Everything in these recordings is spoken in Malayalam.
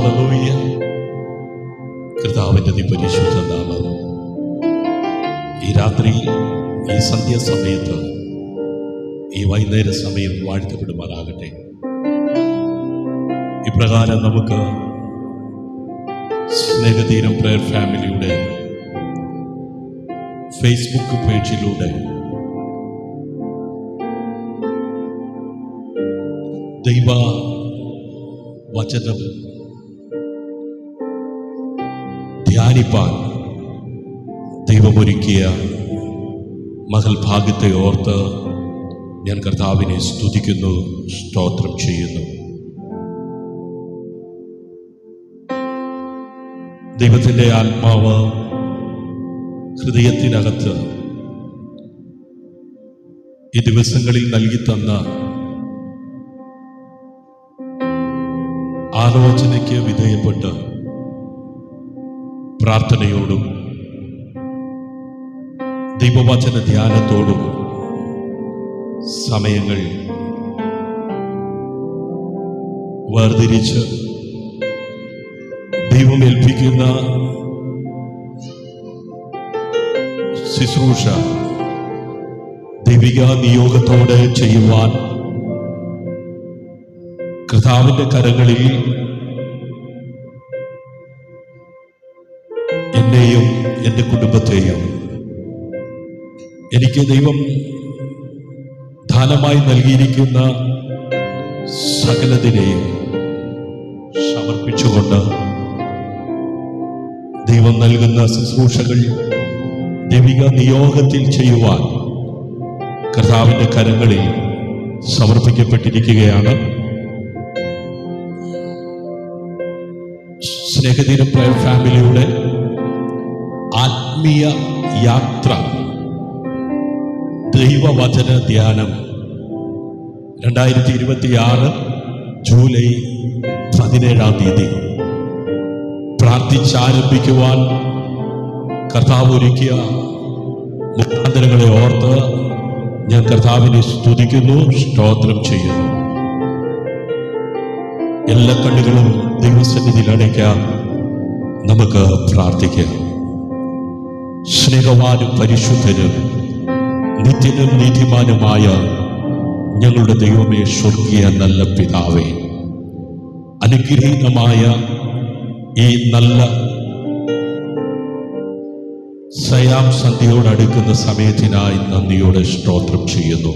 ഹല്ലേലൂയ. കർത്താവിന്റെ അതിപരിശുദ്ധ നാമം ഈ രാത്രി, ഈ സന്ധ്യാസമയത്ത്, ഈ വൈകുന്നേര സമയം വാഴ്ത്തപ്പെടുമാറാകട്ടെ. ഇപ്രകാരം നമുക്ക് സ്നേഹതീരം പ്രയർ ഫാമിലിയുടെ ഫേസ്ബുക്ക് പേജിലൂടെ ദൈവ വചനം ധ്യാനിപ്പാൻ ദൈവമൊരുക്കിയ മഹൽ ഭാഗ്യത്തെ ഓർത്ത് ഞാൻ കർത്താവിനെ സ്തുതിക്കുന്നു, സ്തോത്രം ചെയ്യുന്നു. ദൈവത്തിൻ്റെ ആത്മാവ് ഹൃദയത്തിനകത്ത് ഈ ദിവസങ്ങളിൽ നൽകി തന്ന ആലോചനയ്ക്ക് വിധേയപ്പെട്ട് പ്രാർത്ഥനയോടും ദൈവവചന ധ്യാനത്തോടും സമയങ്ങൾ വേർതിരിച്ച് ദൈവം ഏൽപ്പിക്കുന്ന ശുശ്രൂഷ ദൈവിക നിയോഗത്തോടെ ചെയ്യുവാൻ കർത്താവിന്റെ കരങ്ങളിൽ എന്നെയും എൻ്റെ കുടുംബത്തെയും എനിക്ക് ദൈവം ദാനമായി നൽകിയിരിക്കുന്ന സകലതിനെയും സമർപ്പിച്ചുകൊണ്ട് ദൈവം നൽകുന്ന ശുശ്രൂഷകൾ ദൈവിക നിയോഗത്തിൽ ചെയ്യുവാൻ കർത്താവിന്റെ കരങ്ങളിൽ സമർപ്പിക്കപ്പെട്ടിരിക്കുകയാണ്. സ്നേഹതീരം പ്രയർ ഫാമിലിയുടെ ആത്മീയ യാത്ര ദൈവവചന ധ്യാനം 2026 ജൂലൈ 17 പ്രാർത്ഥിച്ചാരംഭിക്കുവാൻ കർത്താവ് ഒരുക്കിയ മുഖാന്തരങ്ങളെ ഓർത്ത് ഞാൻ കർത്താവിനെ സ്തുതിക്കുന്നു, സ്തോത്രം ചെയ്യുന്നു. എല്ലാ കണ്ണുകളും ദൈവസന്നിധിയിൽ അടയ്ക്കാം. നമുക്ക് പ്രാർത്ഥിക്കാം. സ്നേഹവാനും പരിശുദ്ധനും നിത്യനും നീതിമാനുമായ ഞങ്ങളുടെ ദൈവമേ, സ്വർഗീയ നല്ല പിതാവേ, അനുഗ്രഹീതമായ ഈ നല്ല സയാം സന്ധ്യയോടടുക്കുന്ന സമയത്തിനായി നന്ദിയോടെ സ്തോത്രം ചെയ്യുന്നു.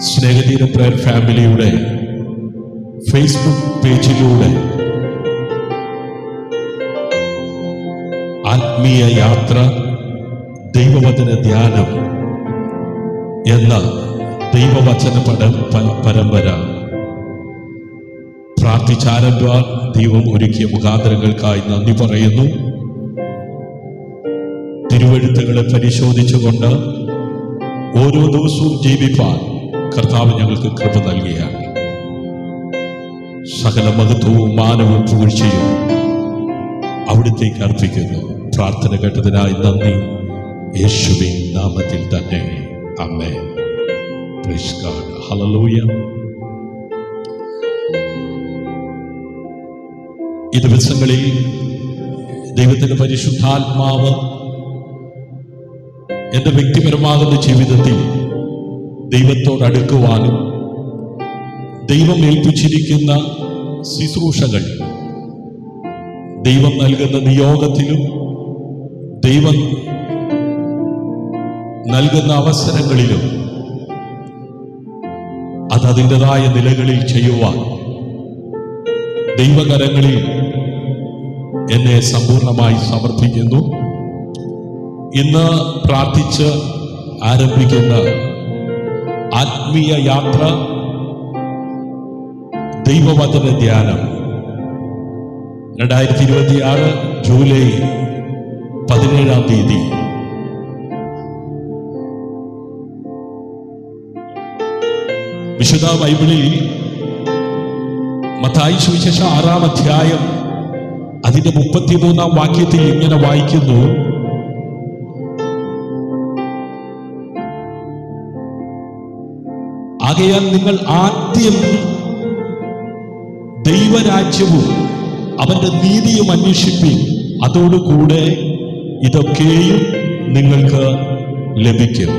സ്നേഹതീരം പ്രയർ ഫാമിലിയുടെ ഫേസ്ബുക്ക് പേജിലൂടെ ആത്മീയ യാത്ര ദൈവവചന ധ്യാനം എന്ന ദൈവവചന പരമ്പര പ്രാർത്ഥിച്ചാരംഭിക്കാൻ ദൈവം ഒരുക്കിയ മുഖാന്തരങ്ങൾക്കായി നന്ദി പറയുന്നു. തിരുവെഴുത്തുകളെ പരിശോധിച്ചുകൊണ്ട് ഓരോ ദിവസവും ജീവിപ്പാൻ കർത്താവ് ഞങ്ങൾക്ക് കൃപ നൽകിയാണ്. സകല മഹത്വവും മാനവും പുകഴ്ചയും അവിടുത്തേക്ക് അർപ്പിക്കുന്നു. പ്രാർത്ഥന കേട്ടതിനായി നന്ദി, യേശുവിൻ നാമത്തിൽ തന്നെ, ആമേൻ. Praise God. ഹല്ലേലൂയ. ഈ ദിവസങ്ങളിൽ ദൈവത്തിന്റെ പരിശുദ്ധാത്മാവ് എൻ്റെ വ്യക്തിപരമാകുന്ന ജീവിതത്തിൽ ദൈവത്തോടടുക്കുവാനും ദൈവം ഏൽപ്പിച്ചിരിക്കുന്ന ശുശ്രൂഷകൾ ദൈവം നൽകുന്ന നിയോഗത്തിലും ദൈവം നൽകുന്ന അവസരങ്ങളിലും അതതിൻ്റെതായ നിലകളിൽ ചെയ്യുവാൻ ദൈവകരങ്ങളിൽ എന്നെ സമ്പൂർണമായി സമർപ്പിക്കുന്നു. ഇന്ന് പ്രാർത്ഥിച്ച് ആരംഭിക്കുന്ന ആത്മീയ യാത്ര ദൈവവചന ധ്യാനം 2026 ജൂലൈ 17 വിശുദ്ധ ബൈബിളിൽ മത്തായി സുവിശേഷം 6-ാം അധ്യായം അതിന്റെ 33-ാം വാക്യത്തിൽ ഇങ്ങനെ വായിക്കുന്നു: ആകയാൽ നിങ്ങൾ ആദ്യം ദൈവരാജ്യവും അവന്റെ നീതിയും അന്വേഷിപ്പിൻ, അതോടുകൂടെ ഇതൊക്കെയും നിങ്ങൾക്ക് ലഭിക്കും.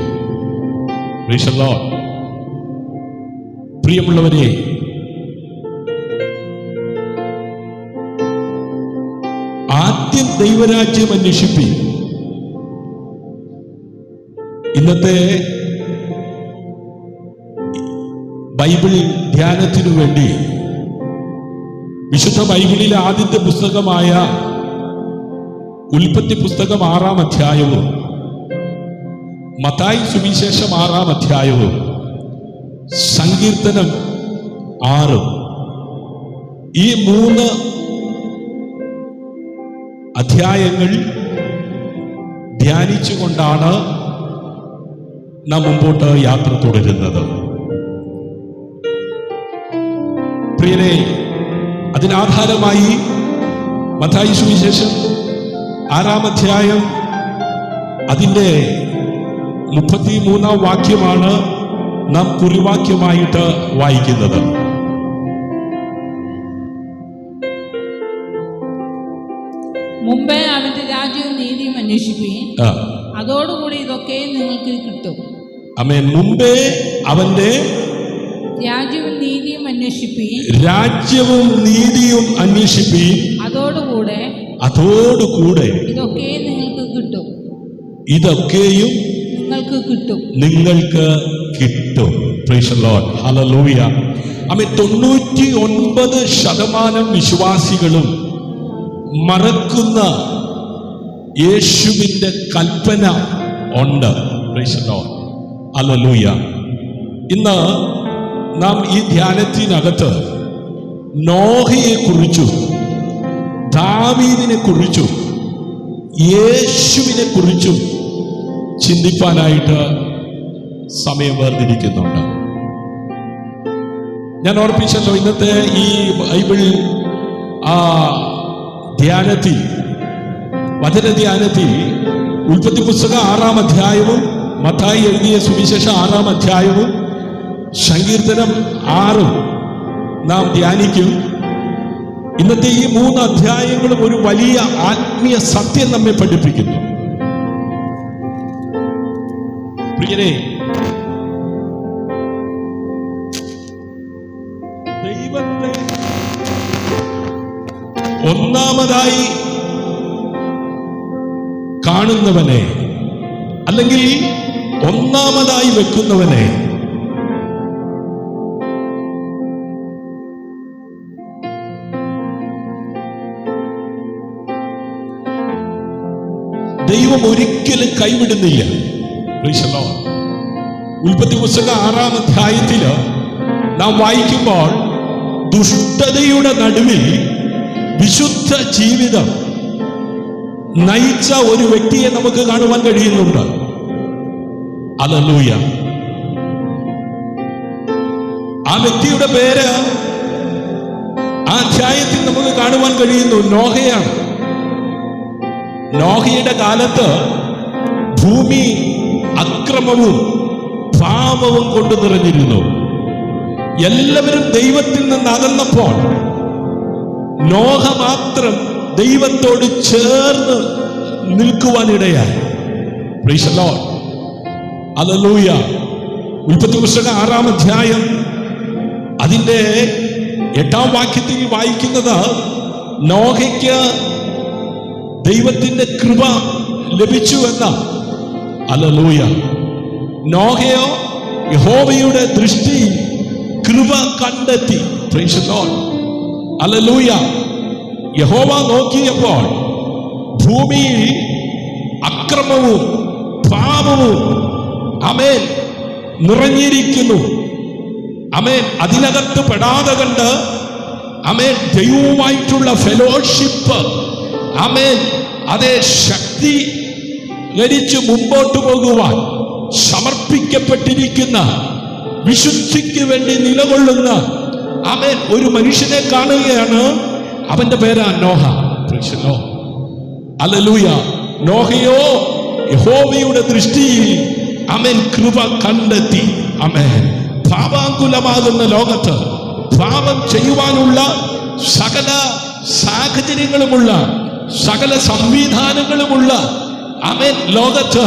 Price the Lord. പ്രിയമുള്ളവരെ, ആദ്യം ദൈവരാജ്യം അന്വേഷിപ്പിൻ. ഇന്നത്തെ ബൈബിൾ ധ്യാനത്തിനു വേണ്ടി വിശുദ്ധ ബൈബിളിലെ ആദ്യത്തെ പുസ്തകമായ ഉൽപ്പത്തി പുസ്തകം 6-ാം അധ്യായവും മത്തായി സുവിശേഷം 6-ാം അധ്യായവും സങ്കീർത്തനം 6 ഈ 3 അധ്യായങ്ങൾ ധ്യാനിച്ചുകൊണ്ടാണ് നാം മുമ്പോട്ട് യാത്ര തുടരുന്നത്. പ്രിയരെ, അതിനാധാരമായി മത്തായി സുവിശേഷം 6-ാം അധ്യായം അതിൻ്റെ 33-ാം വാക്യമാണ് നാം കുറിവാക്യമായിട്ട് വായിക്കുന്നത്. മുമ്പേ അവന്റെ രാജ്യവും നീതിയും അന്വേഷിപ്പിൻ, അതോടുകൂടി ഇതൊക്കെ നിങ്ങൾക്ക് കിട്ടും. ആമേൻ. മുമ്പേ അവന്റെ രാജ്യവും നീതിയും അന്വേഷിപ്പിൻ, രാജ്യവും നീതിയും അന്വേഷിപ്പിൻ, അതോടുകൂടെ ഇതൊക്കെ നിങ്ങൾക്ക് കിട്ടും. ഇതൊക്കെയും നിങ്ങൾക്ക് കിട്ടും. Price the lord. ഹല്ലേലൂയ. ആമേൻ. 99% വിശ്വാസികളും മറക്കുന്ന യേശുവിന്റെ കൽപ്പന ഉണ്ട്. Price the lord. ഹല്ലേലൂയ. ഇന്ന് നാം ഈ ധ്യാനത്തിനകത്ത് നോഹയെ കുറിച്ചും ദാവീദിനെ കുറിച്ചും യേശുവിനെ കുറിച്ചും ചിന്തിപ്പാനായിട്ട് സമയം വേർതിരിക്കുന്നുണ്ട്. ഞാൻ ഓർപ്പിച്ചല്ലോ, ഇന്നത്തെ ഈ ബൈബിൾ ധ്യാനത്തിൽ, വചനധ്യാനത്തിൽ ഉൽപ്പത്തി പുസ്തകം 6-ാം അധ്യായവും മത്തായി എഴുതിയ സുവിശേഷം 6-ാം അധ്യായവും സങ്കീർത്തനം 6 നാം ധ്യാനിക്കും. ഇന്നത്തെ ഈ 3 അധ്യായങ്ങളും ഒരു വലിയ ആത്മീയ സത്യം നമ്മെ പഠിപ്പിക്കുന്നു. പ്രിയരെ, ദൈവത്തെ ഒന്നാമതായി കാണുന്നവനെ, അല്ലെങ്കിൽ ഒന്നാമതായി വെക്കുന്നവനെ ദൈവം ഒരിക്കലും കൈവിടുന്നില്ല. Price the Lord. ഉൽപ്പത്തി പുസ്തകം 6-ാം അധ്യായത്തില് നാം വായിക്കുമ്പോൾ ദുഷ്ടതയുടെ നടുവിൽ വിശുദ്ധ ജീവിതം നയിച്ച ഒരു വ്യക്തിയെ നമുക്ക് കാണുവാൻ കഴിയുന്നുണ്ട്. ഹല്ലേലൂയ. ആ വ്യക്തിയുടെ പേര് ആ അധ്യായത്തിൽ നമുക്ക് കാണുവാൻ കഴിയുന്നു, നോഹയാണ്. നോഹയുടെ കാലത്ത് ഭൂമി അക്രമവും പാപവും കൊണ്ട് നിറഞ്ഞിരുന്നു. എല്ലാവരും ദൈവത്തിൽ നിന്ന് അകന്നപ്പോൾ നോഹ മാത്രം ദൈവത്തോട് ചേർന്ന് നിൽക്കുവാനിടയായി. Praise the lord. ഹല്ലേലൂയ. ഉൽപ്പത്തി പുസ്തകം 6-ാം അധ്യായം അതിൻ്റെ 8-ാം വാക്യത്തിൽ വായിക്കുന്നത്, നോഹയ്ക്ക് ദൈവത്തിന്റെ കൃപ ലഭിച്ചു എന്ന. ഹല്ലേലൂയ. നോഹയോ യഹോവയുടെ ദൃഷ്ടിയിൽ കൃപ കണ്ടെത്തി. Price the lord. ഹല്ലേലൂയ. യഹോവ നോക്കിയപ്പോൾ ഭൂമിയിൽ അക്രമവും പാപവും ആമേൻ നിറഞ്ഞിരിക്കുന്നു. ആമേൻ. അതിനകത്ത് പെടാതെ കണ്ട് ആമേൻ ദൈവവുമായിട്ടുള്ള ഫെലോഷിപ്പ് ആമേൻ അതേ ശക്തീകരിച്ച് മുമ്പോട്ട് പോകുവാൻ സമർപ്പിക്കപ്പെട്ടിരിക്കുന്ന, വിശുദ്ധിക്ക് വേണ്ടി നിലകൊള്ളുന്ന ആമേൻ ഒരു മനുഷ്യനെ കാണുകയാണ്. അവന്റെ പേരാ നോഹ. Praise the lord. ഹല്ലേലൂയ. നോഹയോ യഹോവയുടെ ദൃഷ്ടിയിൽ ആമേൻ കൃപ കണ്ടെത്തി. ആമേൻ. പാപാകുലമാകുന്ന ലോകത്ത് പാപം ചെയ്യുവാനുള്ള സകല സാഹചര്യങ്ങളുമുള്ള സകല സംവിധാനങ്ങളുമുള്ള ആമേൻ ലോകത്ത്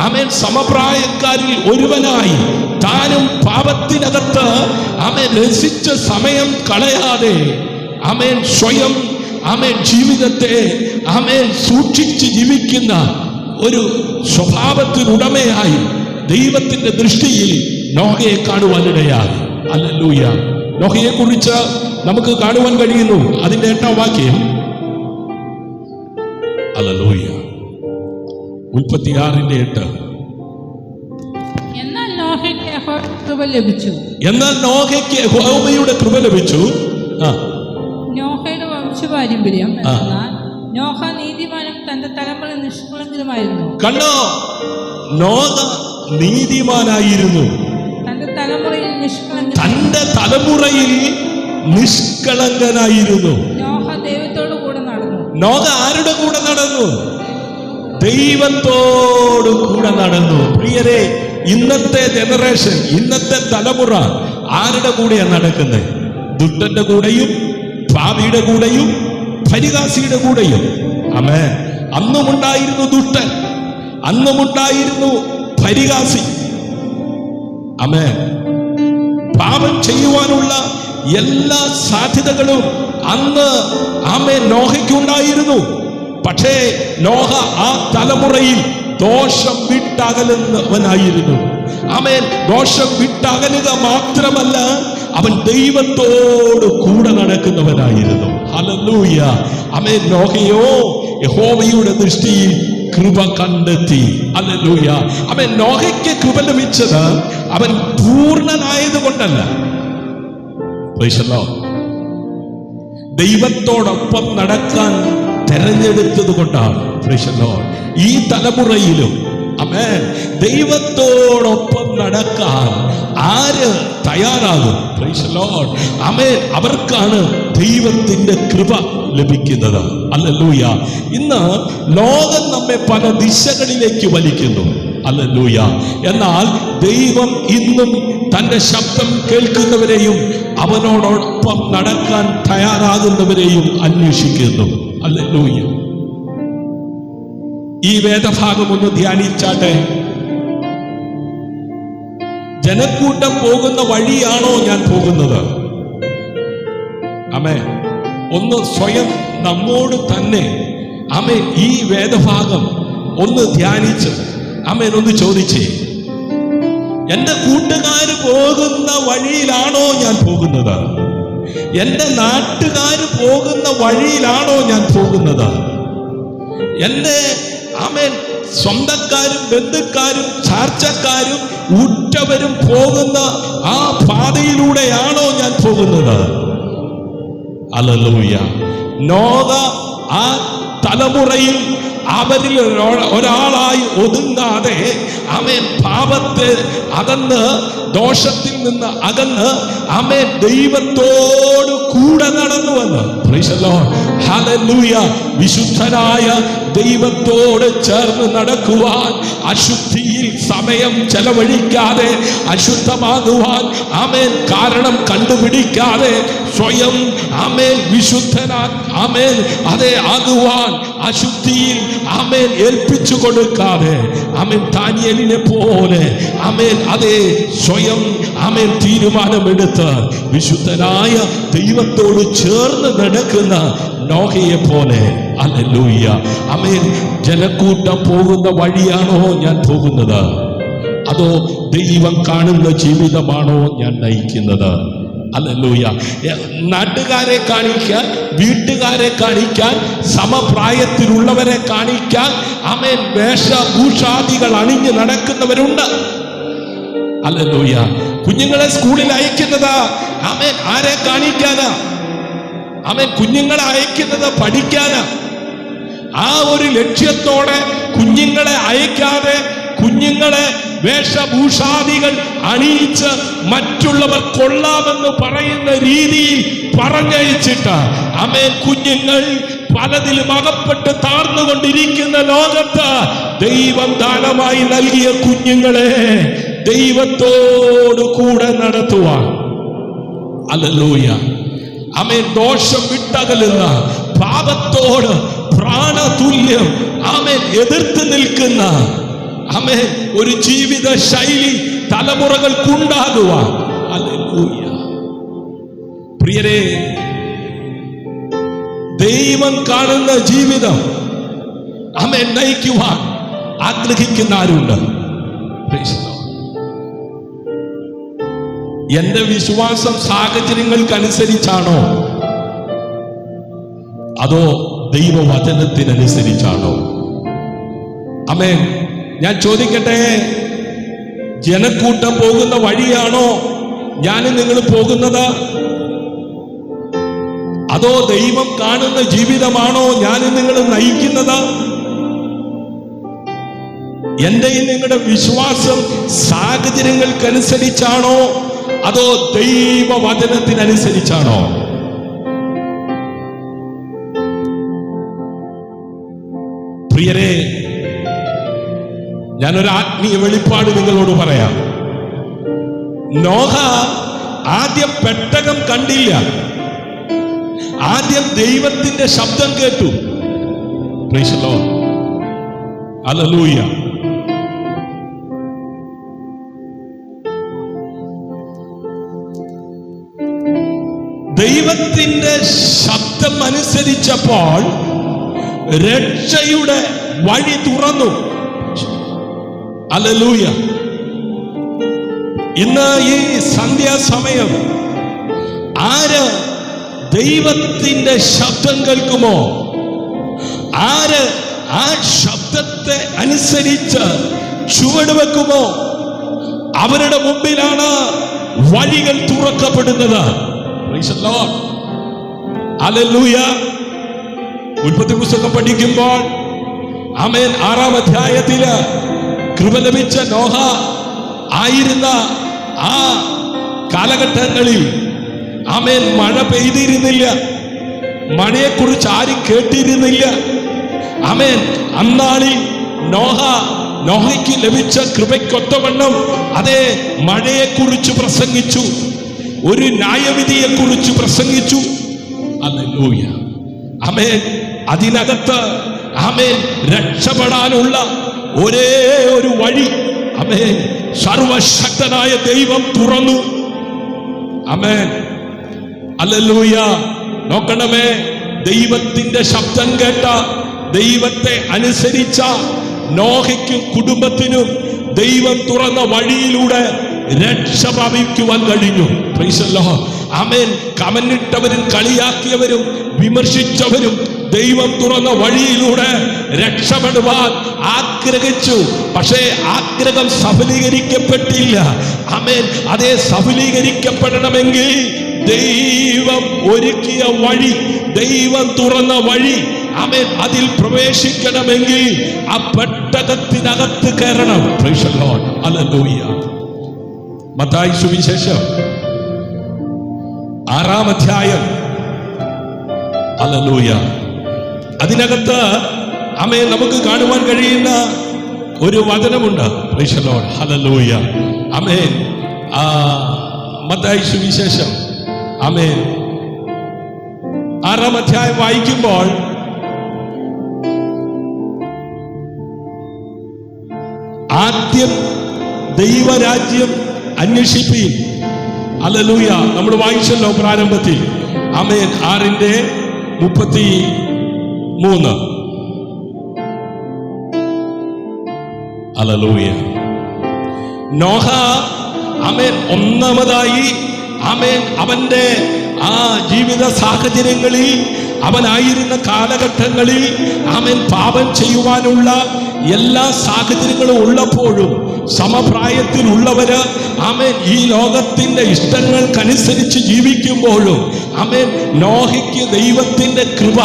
ആമേൻ സമപ്രായക്കാരിൽ ഒരുവനായി താനും പാപത്തിനകത്ത് ആമേൻ രസിച്ച സമയം കളയാതെ ആമേൻ സ്വയം ആമേൻ ജീവിതത്തെ ആമേൻ സൂക്ഷിച്ച് ജീവിക്കുന്ന ഒരു സ്വഭാവത്തിനുടമയായി ദൈവത്തിന്റെ ദൃഷ്ടിയിൽ നോഹയെ കാണുവാനിടയായി. ഹല്ലേലൂയ. നോഹയെ കുറിച്ച് നമുക്ക് കാണുവാൻ കഴിയുന്നു. അതിന്റെ 8ാം വാക്യം. ഹല്ലേലൂയ. 36:8. എന്നാൽ നോഹയ്ക്ക് യഹോവയുടെ കൃപ ലഭിച്ചു. യഹോവയുടെ കൃപ ലഭിച്ചു. നോഹയുടെ വംശപാരമ്പര്യം എന്നാൽ നോഹ നീതിമാനും തന്റെ തലമുറയിൽ നിഷ്കളങ്കരുമായിരുന്നു. കണ്ടോ, നോഹ നീതിമാനായിരുന്നു. തന്റെ തലമുറയിൽ നിഷ്കളങ്കനായിരുന്നു. നോഹ ദൈവത്തോടു കൂടെ നടന്നു. നോഹ ആരുടെ കൂടെ നടന്നു? ദൈവത്തോടു കൂടെ നടന്നു. പ്രിയരെ, ഇന്നത്തെ ജനറേഷൻ, ഇന്നത്തെ തലമുറ ആരുടെ കൂടെയാണ് നടക്കുന്നത്? ദുഷ്ടന്റെ കൂടെയും പാപിയുടെ കൂടെയും പരിഹാസിയുടെ കൂടെയും. ആമേൻ. അന്നുമുണ്ടായിരുന്നു ദുഷ്ടൻ, അന്നുമുണ്ടായിരുന്നു പരിഹാസി. ആമേൻ. പാപം ചെയ്യുവാനുള്ള എല്ലാ സാധ്യതകളും അന്ന് ആമേൻ നോഹയ്ക്കുണ്ടായിരുന്നു. പക്ഷേ നോഹ ആ തലമുറയിൽ ദോഷം വിട്ടകലുന്നവനായിരുന്നു. ആമേൻ. ദോഷം വിട്ടകലുക മാത്രമല്ല, അവൻ ദൈവത്തോട് കൂടെ നടക്കുന്നവനായിരുന്നു. ഹല്ലേലൂയ. ആമേൻ. നോഹയോ യഹോവയുടെ ദൃഷ്ടിയിൽ കൃപ കണ്ടെത്തി. ഹല്ലേലൂയ. അവൻ നോഹയ്ക്ക് കൃപ ലഭിച്ചത് അവൻ പൂർണ്ണനായത് കൊണ്ടല്ല, ദൈവത്തോടൊപ്പം നടക്കാൻ തെരഞ്ഞെടുത്തത് കൊണ്ടാണ്. ഈ തലമുറയിലും ആമേൻ ദൈവത്തോടൊപ്പം നടക്കാൻ ആര് തയ്യാറാകും? ആമേൻ. അവർക്കാണ് ദൈവത്തിന്റെ കൃപ ലഭിക്കുന്നത്. ഹല്ലേലൂയ. ഇന്ന് ലോകം നമ്മെ പല ദിശകളിലേക്ക് വലിക്കുന്നു. ഹല്ലേലൂയ. എന്നാൽ ദൈവം ഇന്നും തന്റെ ശബ്ദം കേൾക്കുന്നവരെയും അവനോടൊപ്പം നടക്കാൻ തയ്യാറാകുന്നവരെയും അന്വേഷിക്കുന്നു. ഹല്ലേലൂയ. ഈ വേദഭാഗം ഒന്ന് ധ്യാനിച്ചാട്ടെ. ജനക്കൂട്ടം പോകുന്ന വഴിയാണോ ഞാൻ പോകുന്നത്? ആമേൻ. ഒന്ന് സ്വയം നമ്മോട് തന്നെ ആമേൻ ഈ വേദഭാഗം ഒന്ന് ധ്യാനിച്ച് ആമേൻ ഒന്ന് ചോദിച്ചേ, എന്റെ കൂട്ടുകാർ പോകുന്ന വഴിയിലാണോ ഞാൻ പോകുന്നത്? എന്റെ നാട്ടുകാർ പോകുന്ന വഴിയിലാണോ ഞാൻ പോകുന്നത്? എന്റെ ആമേൻ സ്വന്തക്കാരും ബന്ധുക്കാരും ചാർച്ചക്കാരും ഉറ്റവരും പോകുന്ന ആ പാതയിലൂടെയാണോ ഞാൻ പോകുന്നത്? ഹല്ലേലൂയ. നോഹ ആ തലമുറയിൽ അവരിൽ ഒരാളായി ഒതുങ്ങാതെ ആമേൻ പാപത്തെ അകന്ന്, ദോഷത്തിൽ നിന്ന് അകന്ന് ആമേൻ ദൈവത്തോട് കൂടെ നടന്നുവെന്ന്. ഹല്ലേലൂയ. വിശുദ്ധനായ ദൈവത്തോട് ചേർന്ന് നടക്കുവാൻ, അശുദ്ധിയിൽ സമയം ചെലവഴിക്കാതെ അശുദ്ധമാകുവാൻ ആമേൻ കാരണം കണ്ടുപിടിക്കാതെ സ്വയം ആമേൻ വിശുദ്ധനാ ആമേൻ അതേ ആകുവാൻ അശുദ്ധിയിൽ ആമേൻ ഏൽപ്പിച്ചു കൊടുക്കാതെ ആമേൻ ദാനിയേലിനെ പോലെ ആമേൻ അതേ സ്വയം ആമേൻ തീരുമാനമെടുത്ത് വിശുദ്ധനായ ദൈവത്തോട് ചേർന്ന് നടക്കുന്ന നോഹയെ പോലെ. ഹല്ലേലൂയ. ആമേൻ. ജനക്കൂട്ടം പോകുന്ന വഴിയാണോ ഞാൻ പോകുന്നത്? അതോ ദൈവം കാണുന്ന ജീവിതമാണോ ഞാൻ നയിക്കുന്നത്? ഹല്ലേലൂയ. നാട്ടുകാരെ കാണിക്കാൻ, വീട്ടുകാരെ കാണിക്കാൻ, സമപ്രായത്തിലുള്ളവരെ കാണിക്കാൻ ആമേൻ വേഷഭൂഷാദികൾ അണിഞ്ഞ് നടക്കുന്നവരുണ്ട്. ഹല്ലേലൂയ. കുഞ്ഞുങ്ങളെ സ്കൂളിൽ അയക്കുന്നതാ ആമേൻ ആരെ കാണിക്കാനാ? ആമേൻ കുഞ്ഞുങ്ങളെ അയക്കുന്നത് പഠിക്കാനാ. ആ ഒരു ലക്ഷ്യത്തോടെ കുഞ്ഞുങ്ങളെ അയക്കാതെ കുഞ്ഞുങ്ങളെ വേഷഭൂഷാദികൾ അണിയിച്ച് മറ്റുള്ളവർ കൊള്ളാമെന്ന് പറയുന്ന രീതിയിൽ പറഞ്ഞയച്ചിട്ട് ആമേൻ കുഞ്ഞുങ്ങൾ പലതിലും അകപ്പെട്ട് താർന്നുകൊണ്ടിരിക്കുന്ന ലോകത്ത് ദൈവം ദാനമായി നൽകിയ കുഞ്ഞുങ്ങളെ ദൈവത്തോടു കൂടെ നടത്തുവാൻ ഹല്ലേലൂയ. ആമേൻ. ദോഷം വിട്ടകലുന്ന, പാപത്തോട് പ്രാണതുല്യം ആമേൻ എതിർത്ത് നിൽക്കുന്ന ആമേൻ ഒരു ജീവിത ശൈലി തലമുറകൾക്കുണ്ടാകുവാൻ. ഹല്ലേലൂയ. പ്രിയരെ, ദൈവം കാണുന്ന ജീവിതം ആമേൻ നയിക്കുവാൻ ആഗ്രഹിക്കുന്ന ആരുണ്ട്? എന്റെ വിശ്വാസം സാഹചര്യങ്ങൾക്കനുസരിച്ചാണോ അതോ ദൈവവചനത്തിനനുസരിച്ചാണോ? ആമേൻ. ഞാൻ ചോദിക്കട്ടെ, ജനക്കൂട്ടം പോകുന്ന വഴിയാണോ ഞാനും നിങ്ങൾ പോകുന്നത്? അതോ ദൈവം കാണുന്ന ജീവിതമാണോ ഞാനും നിങ്ങൾ നയിക്കുന്നത്? എന്റെയും നിങ്ങളുടെ വിശ്വാസം സാഹചര്യങ്ങൾക്കനുസരിച്ചാണോ അതോ ദൈവവചനത്തിനനുസരിച്ചാണോ? പ്രിയരെ, ഞാനൊരു ആത്മീയ വെളിപ്പാട് നിങ്ങളോട് പറയാം. നോഹ ആദ്യം പെട്ടകം കണ്ടില്ല, ആദ്യം ദൈവത്തിന്റെ ശബ്ദം കേട്ടു. Price the lord. ഹല്ലേലൂയ. ദൈവത്തിന്റെ ശബ്ദം അനുസരിച്ചപ്പോൾ രക്ഷയുടെ വഴി തുറന്നു. ഹല്ലേലൂയ. ഇന്ന് ഈ സന്ധ്യാസമയം ആര് ദൈവത്തിന്റെ ശബ്ദം കേൾക്കുമോ, ആര് ആ ശബ്ദത്തെ അനുസരിച്ച് ചുവടുവെക്കുമോ, അവരുടെ മുമ്പിലാണ് വഴികൾ തുറക്കപ്പെടുന്നത്. Praise the lord. ഹല്ലേലൂയ. ഉൽപ്പത്തി പുസ്തകം പഠിക്കുമ്പോൾ ആമേൻ 6-ാം അധ്യായത്തില് കൃപ ലഭിച്ച നോഹ ആയിരുന്ന ആ കാലഘട്ടങ്ങളിൽ ആമേൻ മഴ പെയ്തിരുന്നില്ല, മഴയെക്കുറിച്ച് ആരും കേട്ടിരുന്നില്ല. ആമേൻ. അന്നാളിൽ നോഹയ്ക്ക് ലഭിച്ച കൃപയ്ക്കൊത്തവണ്ണം അതേ മഴയെക്കുറിച്ച് പ്രസംഗിച്ചു, ഒരു ന്യായവിധിയെക്കുറിച്ച് പ്രസംഗിച്ചു. ഹല്ലേലൂയ. ആമേൻ. അതിനകത്ത് ആമേൻ രക്ഷപ്പെടാനുള്ള ഒരേ ഒരു വഴി ആമേൻ സർവശക്തനായ ദൈവം തുറന്നു. ആമേൻ. ഹല്ലേലൂയ. നോക്കണമേ, ദൈവത്തിന്റെ ശബ്ദം കേട്ട, ദൈവത്തെ അനുസരിച്ച നോഹയ്ക്കും കുടുംബത്തിനും ദൈവം തുറന്ന വഴിയിലൂടെ രക്ഷ പ്രാപിക്കുവാൻ കഴിഞ്ഞു. Praise the lord. ആമേൻ. കമന്നിട്ടവരും കളിയാക്കിയവരും വിമർശിച്ചവരും ദൈവം തുറന്ന വഴിയിലൂടെ രക്ഷപ്പെടുവാൻ ആഗ്രഹിച്ചു. പക്ഷേ ആഗ്രഹം സഫലീകരിക്കപ്പെട്ടില്ല. ആമേൻ. അതേ സഫലീകരിക്കപ്പെടണമെങ്കിൽ ദൈവം ഒരുക്കിയ വഴി, ദൈവം തുറന്ന വഴി, ആമേൻ, അതിൽ പ്രവേശിക്കണമെങ്കിൽ ആ പെട്ടകത്തിനകത്ത് കയറണം. Price the lord. Hallelujah. Mathai സുവിശേഷം 6-ാം അധ്യായം. ഹല്ലേലൂയ. അതിനകത്ത് ആമേൻ നമുക്ക് കാണുവാൻ കഴിയുന്ന ഒരു വചനമുണ്ട്. Praise the lord. ഹല്ലേലൂയ. ആമേൻ. മത്തായി സുവിശേഷം ആമേൻ 6-ാം അധ്യായം വായിക്കുമ്പോൾ ആദ്യം ദൈവരാജ്യം അന്വേഷിപ്പീൻ. ഹല്ലേലൂയ. നമ്മൾ വായിച്ചല്ലോ പ്രാരംഭത്തിൽ. ആമേൻ. 6:33. ഹല്ലേലൂയ. നോഹ ആമേൻ ഒന്നാമതായി ആമേൻ അവന്റെ ആ ജീവിത സാഹചര്യങ്ങളിൽ, അവനായിരുന്ന കാലഘട്ടങ്ങളിൽ ആമേൻ പാപം ചെയ്യുവാനുള്ള എല്ലാ സാഹചര്യങ്ങളും ഉള്ളപ്പോഴും സമപ്രായത്തിൽ ഉള്ളവര് ആമേൻ ഈ ലോകത്തിന്റെ ഇഷ്ടങ്ങൾക്കനുസരിച്ച് ജീവിക്കുമ്പോഴും ആമേൻ നോഹയ്ക്ക് ദൈവത്തിന്റെ കൃപ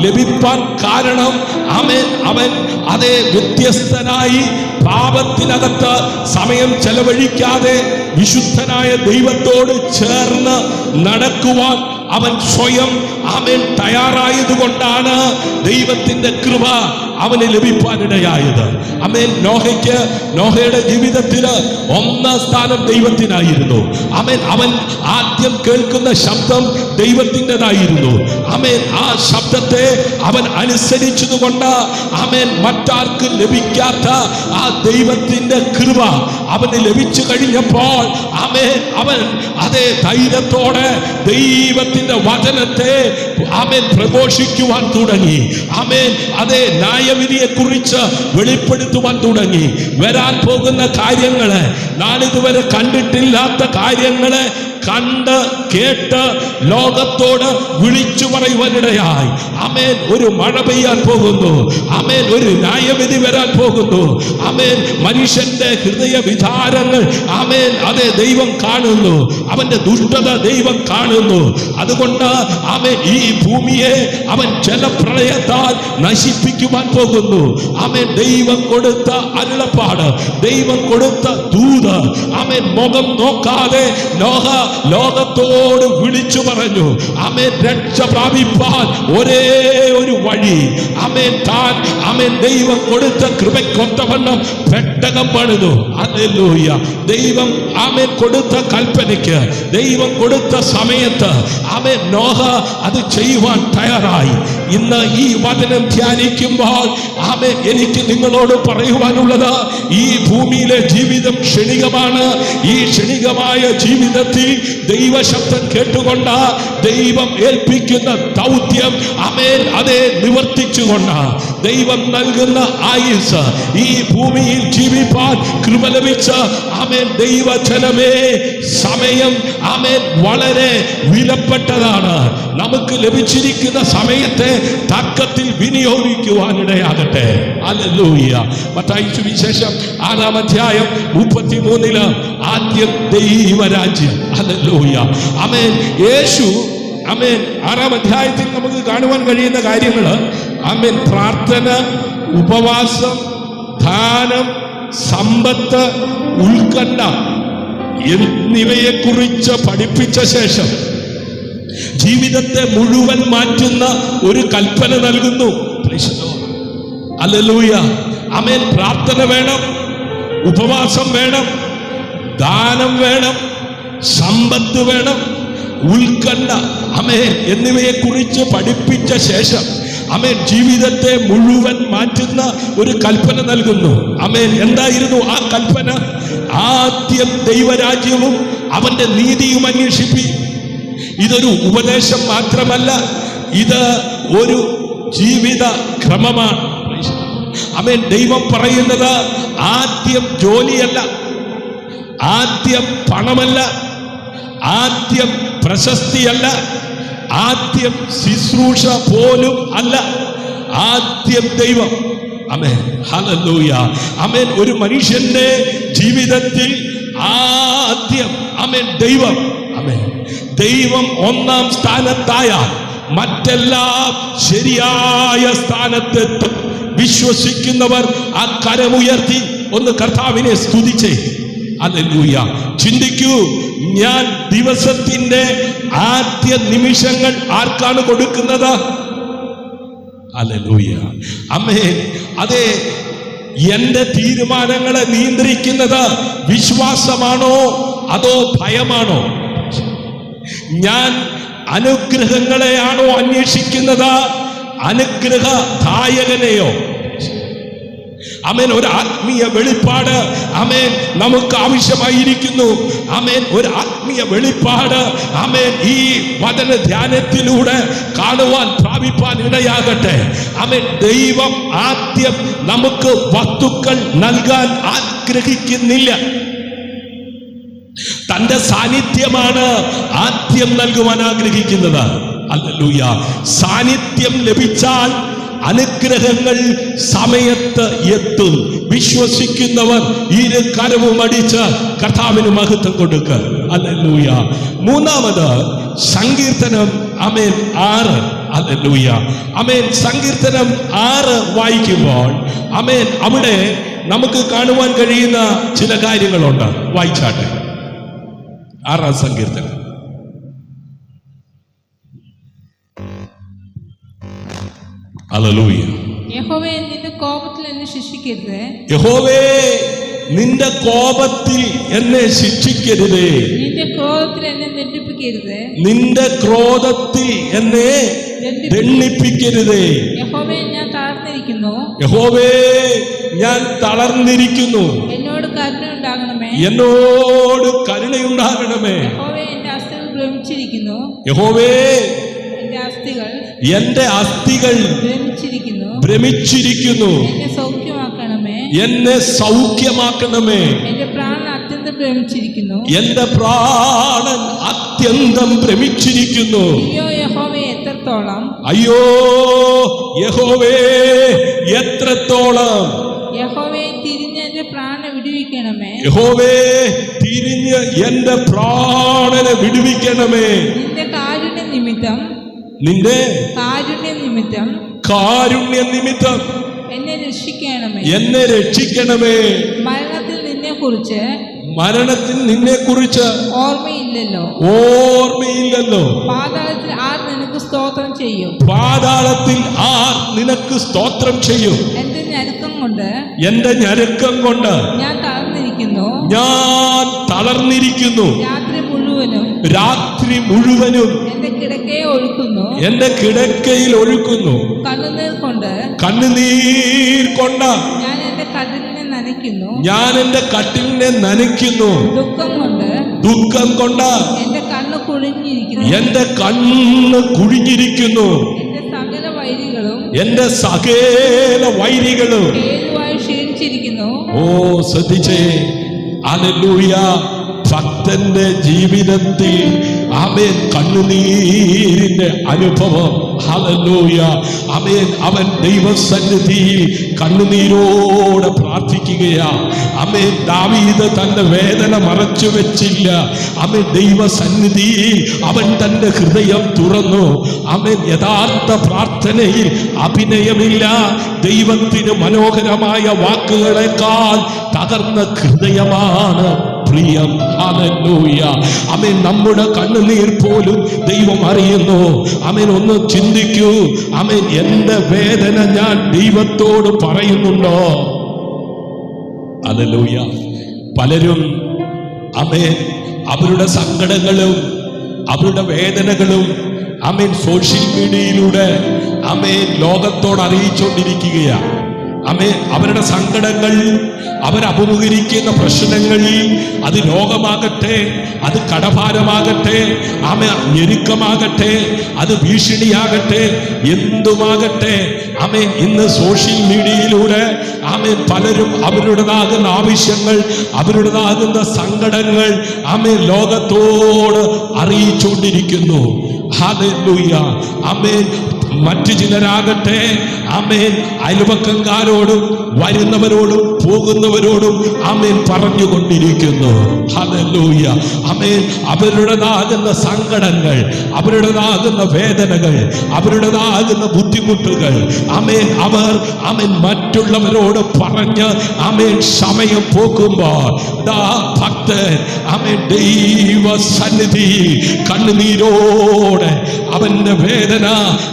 ലഭിപ്പാൻ കാരണം ആമേൻ അവൻ അതേ വ്യത്യസ്തനായി പാപത്തിനകത്ത് സമയം ചെലവഴിക്കാതെ വിശുദ്ധനായ ദൈവത്തോട് ചേർന്ന് നടക്കുവാൻ അവൻ സ്വയം തയ്യാറായതുകൊണ്ടാണ് ദൈവത്തിന്റെ കൃപ അവന് ലഭിക്കാനിടയായത്. നോഹയുടെ ജീവിതത്തില് ഒന്നാം സ്ഥാനം ദൈവത്തിനായിരുന്നു. അവൻ ആദ്യം കേൾക്കുന്ന ശബ്ദം ദൈവത്തിൻ്റെതായിരുന്നു. ആ ശബ്ദത്തെ അവൻ അനുസരിച്ചതുകൊണ്ട് മറ്റാർക്കും ലഭിക്കാത്ത ആ ദൈവത്തിന്റെ കൃപ അവന് ലഭിച്ചു കഴിഞ്ഞപ്പോൾ അവൻ അതേ ധൈര്യത്തോടെ ദൈവത്തിന്റെ വചനത്തെ പ്രഘോഷിക്കുവാൻ തുടങ്ങി. അതേ ന്യായവിധിയെ കുറിച്ച് വെളിപ്പെടുത്തുവാൻ തുടങ്ങി. വരാൻ പോകുന്ന കാര്യങ്ങളെ, നാളിതുവരെ കണ്ടിട്ടില്ലാത്ത കാര്യങ്ങളെ കണ്ട് കേട്ട് ലോകത്തോട് വിളിച്ചു പറയുവാനിടയായി. ഒരു മഴ പെയ്യാൻ പോകുന്നു. ഒരു ന്യായവിധി വരാൻ പോകുന്നു. മനുഷ്യന്റെ ഹൃദയ വിചാരങ്ങൾ അതേ ദൈവം കാണുന്നു. അവന്റെ ദുഷ്ടത ദൈവം കാണുന്നു. അതുകൊണ്ട് ഈ ഭൂമിയെ അവൻ ജലപ്രളയത്താൽ നശിപ്പിക്കുവാൻ പോകുന്നു. ദൈവം കൊടുത്ത അരുളപ്പാട്, ദൈവം കൊടുത്ത ദൂത് മുഖം നോക്കാതെ ലോകത്തോട് വിളിച്ചു പറഞ്ഞു. രക്ഷ പ്രാപിപ്പാൻ ഒരേ ഒരു വഴി ദൈവം കൊടുത്ത കൃപയ്ക്കൊത്തവണ്ണം പെട്ടകം പണിതു. ഹല്ലേലൂയ. ദൈവം കൊടുത്ത കൽപ്പനയ്ക്ക്, ദൈവം കൊടുത്ത സമയത്ത് നോഹ അത് ചെയ്യുവാൻ തയ്യാറായി. ഇന്ന് ഈ വചനം ധ്യാനിക്കുമ്പോൾ എനിക്ക് നിങ്ങളോട് പറയുവാനുള്ളത്, ഈ ഭൂമിയിലെ ജീവിതം ക്ഷണികമാണ്. ഈ ക്ഷണികമായ ജീവിതത്തിൽ ദൈവശബ്ദം കേട്ടുകൊണ്ട് ദൈവം ഏൽപ്പിക്കുന്ന ദൗത്യം അതേ നിവർത്തിച്ചുകൊണ്ട് ദൈവം നൽകുന്ന ആയുസ്, ഈ ഭൂമിയിൽ ജീവിപ്പാൻ കൃപ ലഭിച്ച ദൈവജനമേ, സമയം വളരെ വിലപ്പെട്ടതാണ്. നമുക്ക് ലഭിച്ചിരിക്കുന്ന സമയത്തെ തക്കത്തിൽ വിനിയോഗിക്കുവാനിടയാകട്ടെ. ഹല്ലേലൂയ. മത്തായി സുവിശേഷം 6-ാം അധ്യായം 33 ആദ്യം ദൈവരാജ്യം. ഹല്ലേലൂയ. യേശു 6-ാം അധ്യായത്തിൽ നമുക്ക് കാണുവാൻ കഴിയുന്ന കാര്യങ്ങൾ പ്രാർത്ഥന, ഉപവാസം, ദാനം, സമ്പത്ത്, ഉത്കണ്ഠ എന്നിവയെ കുറിച്ച് പഠിപ്പിച്ച ശേഷം ജീവിതത്തെ മുഴുവൻ മാറ്റുന്ന ഒരു കൽപ്പന നൽകുന്നു. ഹല്ലേലൂയ. പ്രാർത്ഥന വേണം, ഉപവാസം വേണം, ദാനം വേണം, സമ്പത്ത് വേണം, ഉത്കണ്ഠ എന്നിവയെ കുറിച്ച് പഠിപ്പിച്ച ശേഷം ജീവിതത്തെ മുഴുവൻ മാറ്റുന്ന ഒരു കൽപ്പന നൽകുന്നു. എന്തായിരുന്നു ആ കൽപ്പന? ആദ്യം ദൈവരാജ്യവും അവന്റെ നീതിയും അന്വേഷിപ്പി. ഇതൊരു ഉപദേശം മാത്രമല്ല, ഇത് ഒരു ജീവിത ക്രമമാണ്. ദൈവം പറയുന്നത് ആദ്യം ജോലിയല്ല, ആദ്യം പണമല്ല, ആദ്യം പ്രശസ്തിയല്ല, ആദ്യം ശുശ്രൂഷ പോലും അല്ല, ആദ്യം ദൈവം. ഹല്ലേലൂയ. ഒരു മനുഷ്യന്റെ ജീവിതത്തിൽ ആദ്യം ദൈവം. ദൈവം ഒന്നാം സ്ഥാനത്തായാൽ മറ്റെല്ലാം ശരിയായ സ്ഥാനത്തെത്തും. വിശ്വസിക്കുന്നവർ ആ കരമുയർത്തി ഒന്ന് കർത്താവിനെ സ്തുതിച്ചേ. ഹല്ലേലൂയ. ചിന്തിക്കൂ, ഞാൻ ദിവസത്തിന്റെ ആദ്യ നിമിഷങ്ങൾ ആർക്കാണ് കൊടുക്കുന്നത്? ഹല്ലേലൂയ. അതെ, എന്റെ തീരുമാനങ്ങളെ നിയന്ത്രിക്കുന്നത് വിശ്വാസമാണോ അതോ ഭയമാണോ? ഞാൻ അനുഗ്രഹങ്ങളെയാണോ അന്വേഷിക്കുന്നത്, അനുഗ്രഹദായകനെയോ? ഒരു ആത്മീയ വെളിപ്പാട് നമുക്ക് ആവശ്യമായിരിക്കുന്നു. ഒരു ആത്മീയ വെളിപ്പാട് ഈ വചന ധ്യാനത്തിലൂടെ കാണുവാൻ പ്രാപിപ്പാൻ ഇടയാകട്ടെ. ദൈവം ആദ്യം നമുക്ക് വസ്തുക്കൾ നൽകാൻ ആഗ്രഹിക്കുന്നില്ല. തന്റെ സാന്നിധ്യമാണ് ആദ്യം നൽകുവാൻ ആഗ്രഹിക്കുന്നത്. ഹല്ലേലൂയ. സാന്നിധ്യം ലഭിച്ചാൽ അനുഗ്രഹങ്ങൾ സമയത്ത് എത്തും. വിശ്വസിക്കുന്നവർ ഇരു കരവും അടിച്ച് കർത്താവിന് മഹത്വം കൊടുക്കുക. ഹല്ലേലൂയ. മൂന്നാമത് സങ്കീർത്തനം 6. ഹല്ലേലൂയ. സങ്കീർത്തനം 6 വായിക്കുമ്പോൾ അവിടെ നമുക്ക് കാണുവാൻ കഴിയുന്ന ചില കാര്യങ്ങളുണ്ട്. വായിച്ചാട്ടെ. 6-ാം സങ്കീർത്തനം. ഹല്ലേലൂയ. യഹോവേ നിന്റെ കോപത്തിൽ എന്നെ ശിക്ഷിക്കരുത്. യഹോവേ നിന്റെ കോപത്തിൽ എന്നെ ശിക്ഷിക്കരുതേ. നിന്റെ ക്രോധത്തിൽ എന്നെ ദണ്ഡിപ്പിക്കരുത്. നിന്റെ ക്രോധത്തിൽ എന്നെ ദണ്ഡിപ്പിക്കരുതേ. യഹോവേ ഞാൻ തളർന്നിരിക്കുന്നു. യഹോവേ ഞാൻ തളർന്നിരിക്കുന്നു. എന്നോട് കരുണയുണ്ടാകണമേ. എന്നോട് കരുണയുണ്ടാകണമേ. യഹോവേ എന്റെ അസ്ഥികൾ ഭ്രമിച്ചിരിക്കുന്നു. യഹോവേ എന്റെ അസ്ഥികൾ ഭ്രമിച്ചിരിക്കുന്നു. എന്നെ സൗഖ്യമാക്കണമേ. എന്നെ സൗഖ്യമാക്കണമേ. എന്റെ പ്രാണൻ അത്യന്തം ഭ്രമിച്ചിരിക്കുന്നു. എന്റെ പ്രാണൻ അത്യന്തം ഭ്രമിച്ചിരിക്കുന്നു. അയ്യോ യഹോവേ എത്രത്തോളം. അയ്യോ യഹോവേ എത്രത്തോളം. യഹോവേ തിരിഞ്ഞ് എന്റെ പ്രാണനെ വിടുവിക്കണമേ. യഹോവേ തിരിഞ്ഞ് എന്റെ പ്രാണനെ വിടുവിക്കണമേ. നിന്റെ കാരുണ്യ നിമിത്തം. നിന്റെ കാരുണ്യ നിമിത്തം എന്നെ രക്ഷിക്കണമേ. എന്നെ രക്ഷിക്കണമേ. മരണത്തിൽ നിന്നെ കുറിച്ച് ഓർമ്മയില്ലല്ലോ. പാതാളത്തിൽ ആർ നിനക്ക് സ്തോത്രം ചെയ്യും. സ്തോത്രം ചെയ്യും. എന്റെ ഞരക്കം കൊണ്ട് ഞാൻ തളർന്നിരിക്കുന്നു. രാത്രി മുഴുവനും എന്റെ കിടക്കയിൽ ഒഴുക്കുന്നു. കണ്ണുനീർ കൊണ്ട് ഞാൻ എന്റെ കട്ടിലിനെ നനയ്ക്കുന്നു. ദുഃഖം കൊണ്ട് എന്റെ കണ്ണ് കുഴിഞ്ഞിരിക്കുന്നു. എന്റെ സകല വൈരികളും ക്ഷീണിച്ചിരിക്കുന്നു. ഓ ശ്രദ്ധിച്ചേ. ഹല്ലേലൂയ. ഭക്തന്റെ ജീവിതത്തിൽ ആമേൻ കണ്ണുനീരിന്റെ അനുഭവം. ഹല്ലേലൂയ. ആമേൻ. അവൻ ദൈവസന്നിധിയിൽ കണ്ണുനീരോടെ പ്രാർത്ഥിക്കുകയാ. ആമേൻ. ദാവീദ് തന്റെ വേദന മറച്ചു വെച്ചില്ല. ആമേൻ. ദൈവസന്നിധിയിൽ അവൻ തന്റെ ഹൃദയം തുറന്നു. ആമേൻ. യഥാർത്ഥ പ്രാർത്ഥനയിൽ അഭിനയമില്ല. ദൈവത്തിന് മനോഹരമായ വാക്കുകളെക്കാൾ തകർന്ന ഹൃദയമാണ് പ്രിയം. ഹല്ലേലൂയ. ആമേൻ. നമ്മുടെ കണ്ണുനീർ പോലും ദൈവം അറിയുന്നു. ആമേൻ. ഒന്ന് ചിന്തിക്കൂ. ആമേൻ. എന്റെ വേദന ഞാൻ ദൈവത്തോട് പറയുന്നുണ്ടോ? ഹല്ലേലൂയ. പലരും ആമേൻ അവരുടെ സങ്കടങ്ങളും അവരുടെ വേദനകളും ആമേൻ സോഷ്യൽ മീഡിയയിലൂടെ ആമേൻ ലോകത്തോട് അറിയിച്ചുകൊണ്ടിരിക്കുകയാണ്. ആമേൻ. അവരുടെ സങ്കടങ്ങൾ, അവരഭിമുഖീകരിക്കുന്ന പ്രശ്നങ്ങൾ, അത് രോഗമാകട്ടെ, അത് കടഭാരമാകട്ടെ, ആമേൻ ഞെരുക്കമാകട്ടെ, അത് ഭീഷണിയാകട്ടെ, എന്തുമാകട്ടെ, ആമേൻ ഇന്ന് സോഷ്യൽ മീഡിയയിലൂടെ ആമേൻ പലരും അവരുടേതാകുന്ന ആവശ്യങ്ങൾ, അവരുടേതാകുന്ന സങ്കടങ്ങൾ ആമേൻ ലോകത്തോട് അറിയിച്ചുകൊണ്ടിരിക്കുന്നു. ഹല്ലേലൂയ. ആമേൻ. മറ്റു ചിലരാകട്ടെ ആമേൻ അയൽപക്കക്കാരോടും വരുന്നവരോടും പോകുന്നവരോടും ആമേൻ പറഞ്ഞുകൊണ്ടിരിക്കുന്നു. ഹല്ലേലൂയ. ആമേൻ. അവരുടേതാകുന്ന സങ്കടങ്ങൾ, അവരുടേതാകുന്ന വേദനകൾ, അവരുടേതാകുന്ന ബുദ്ധിമുട്ടുകൾ ആമേൻ അവർ ആമേൻ മറ്റുള്ളവരോട് പറഞ്ഞ് ആമേൻ സമയം പോക്കുമ്പോൾ ദാ ഭക്തൻ ആമേൻ ദൈവസന്നിധി കണ്ണുനീരോടെ അവന്റെ വേദന